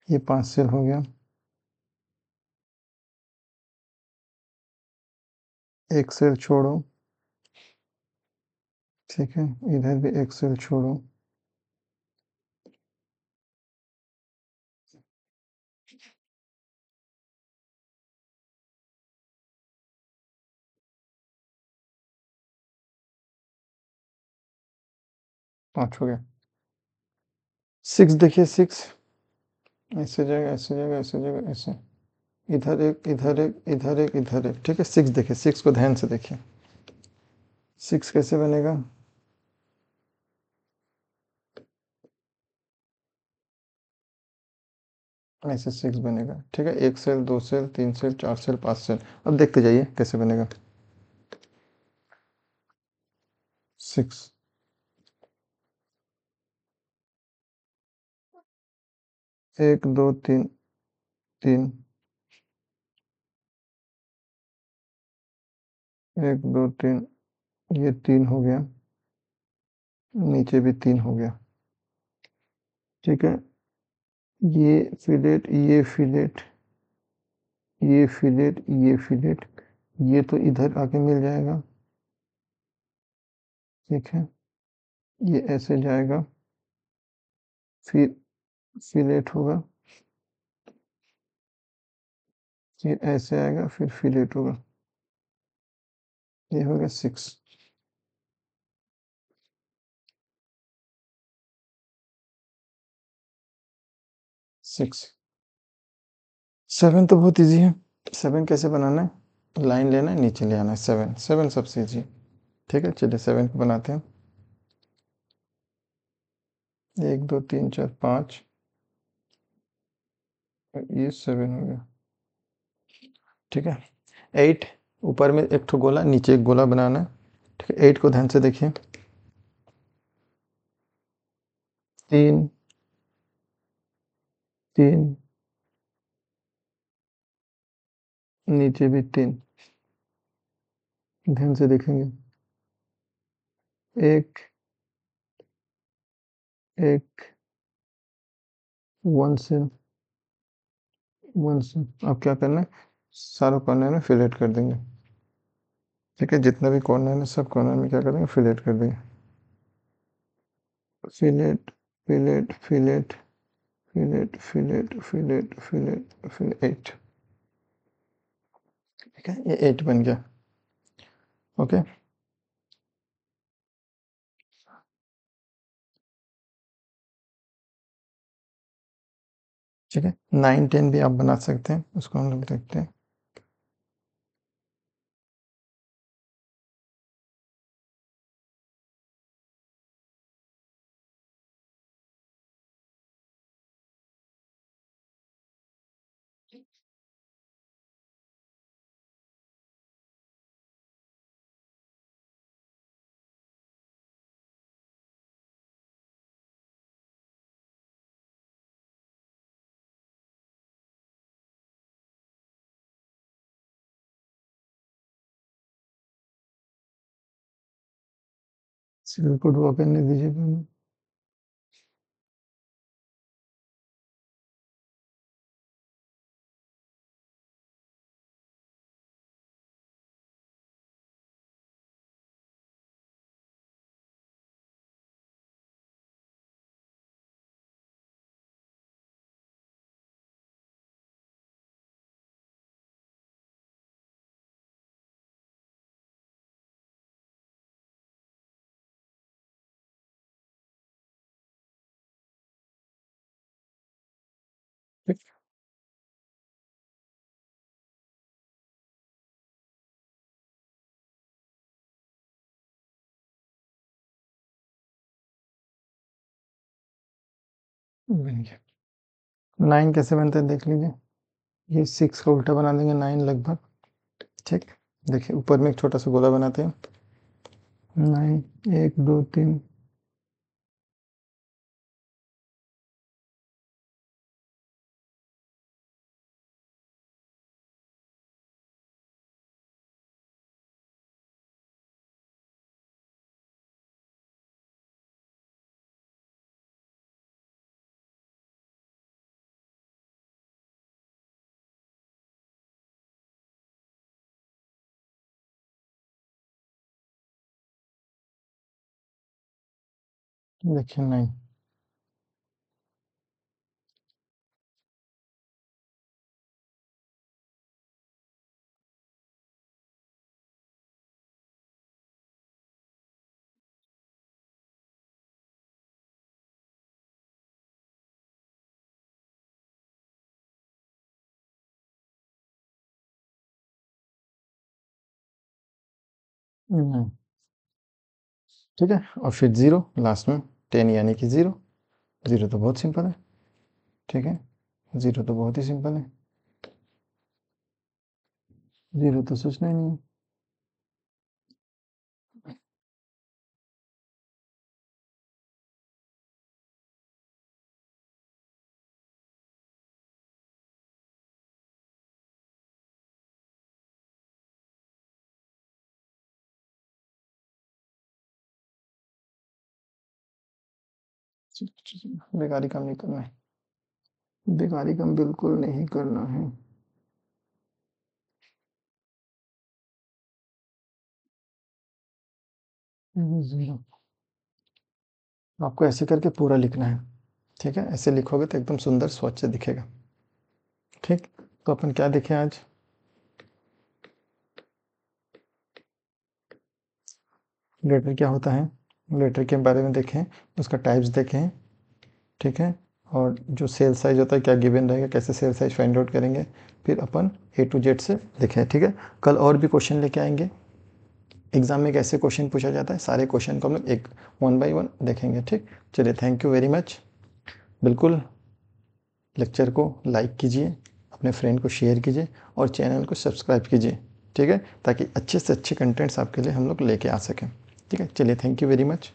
ये 5 सेल हो गया, एक सेल छोड़ो, ठीक है, इधर भी एक सेल छोड़ो, पाँच हो गया। 6 देखिए, 6 ऐसे जाएगा, ऐसे जाएगा, ऐसे जाएगा, ऐसे, इधर एक, इधर एक, इधर एक, इधर एक। ठीक है, 6 देखिए, 6 को ध्यान से देखिए। 6 कैसे बनेगा? ऐसे 6 बनेगा। ठीक है, एक सेल, दो सेल, तीन सेल, चार सेल, 5 सेल। अब देखते जाइए कैसे बनेगा। 6 1 2 3 3, 1 2 3, ये 3 हो गया, नीचे भी 3 हो गया। ठीक है, ये फिलेट, ये फिलेट, ये फिलेट, ये फिलेट, ये तो इधर आके मिल जाएगा। ठीक है, ये ऐसे जाएगा, फिर फिलेट होगा, फिर ऐसे आएगा, फिर फिलेट होगा। ये हो गया 6। 6 7 तो बहुत इजी है। 7 कैसे बनाना है? लाइन लेना है, नीचे ले आना है। 7 7 सबसे इजी। ठीक है, चलिए 7 को बनाते हैं। 1 2 3 4 5, ये 7 हो गया। ठीक है, 8, ऊपर में एक ठो गोला, नीचे एक गोला बनाना है। ठीक है, 8 को ध्यान से देखिए। 3 3, नीचे भी 3, ध्यान से देखेंगे। एक एक, 1 से 1 से। अब क्या करना है, सारों कॉर्नर में फिलेट कर देंगे। ठीक है, जितना भी कॉर्नर है, सब कॉर्नर में क्या करेंगे, फिलेट कर देंगे। Fillet fillet fillet fillet fillet fillet fillet fillet 8। ठीक है, ये 8 बन गया। ओके, ठीक है, 9 10 भी आप बना सकते हैं, उसको हम लोग देखते हैं। सिविल को ड्रॉ करने दीजिए पहले। ठीक। बन गया। 9 कैसे बनता है देख लीजिए। ये 6 का उल्टा बना देंगे 9 लगभग। ठीक। देखिए ऊपर में एक छोटा सा गोला बनाते हैं। 9 1 2 3। देखिए 9। ठीक है, और फिर 0 लास्ट में 10 यानी कि 0। 0 तो बहुत सिंपल है। ठीक है, 0 तो बहुत ही सिंपल है। 0 तो सोचना ही नहीं है। बेकारी काम नहीं करना है। बेकारी काम बिल्कुल नहीं करना है। 0। आपको ऐसे करके पूरा लिखना है। ठीक है, ऐसे लिखोगे तो एकदम सुंदर स्वच्छ दिखेगा। ठीक, तो अपन क्या देखें आज? लेटर क्या होता है, लेटर के बारे में देखें, उसका टाइप्स देखें। ठीक है, और जो सेल साइज होता है क्या गिवन रहेगा, कैसे सेल साइज फाइंड आउट करेंगे, फिर अपन A to Z से देखें। ठीक है, कल और भी क्वेश्चन लेके आएंगे। एग्जाम में कैसे क्वेश्चन पूछा जाता है, सारे क्वेश्चन को हम लोग एक 1 by 1 देखेंगे। ठीक, चलिए थैंक यू वेरी मच। बिल्कुल लेक्चर को लाइक कीजिए, अपने फ्रेंड को शेयर कीजिए और चैनल को सब्सक्राइब कीजिए। ठीक है, ताकि अच्छे से अच्छे कंटेंट्स आपके लिए हम लोग लेके आ सकें। ठीक है, चलिए थैंक यू वेरी मच।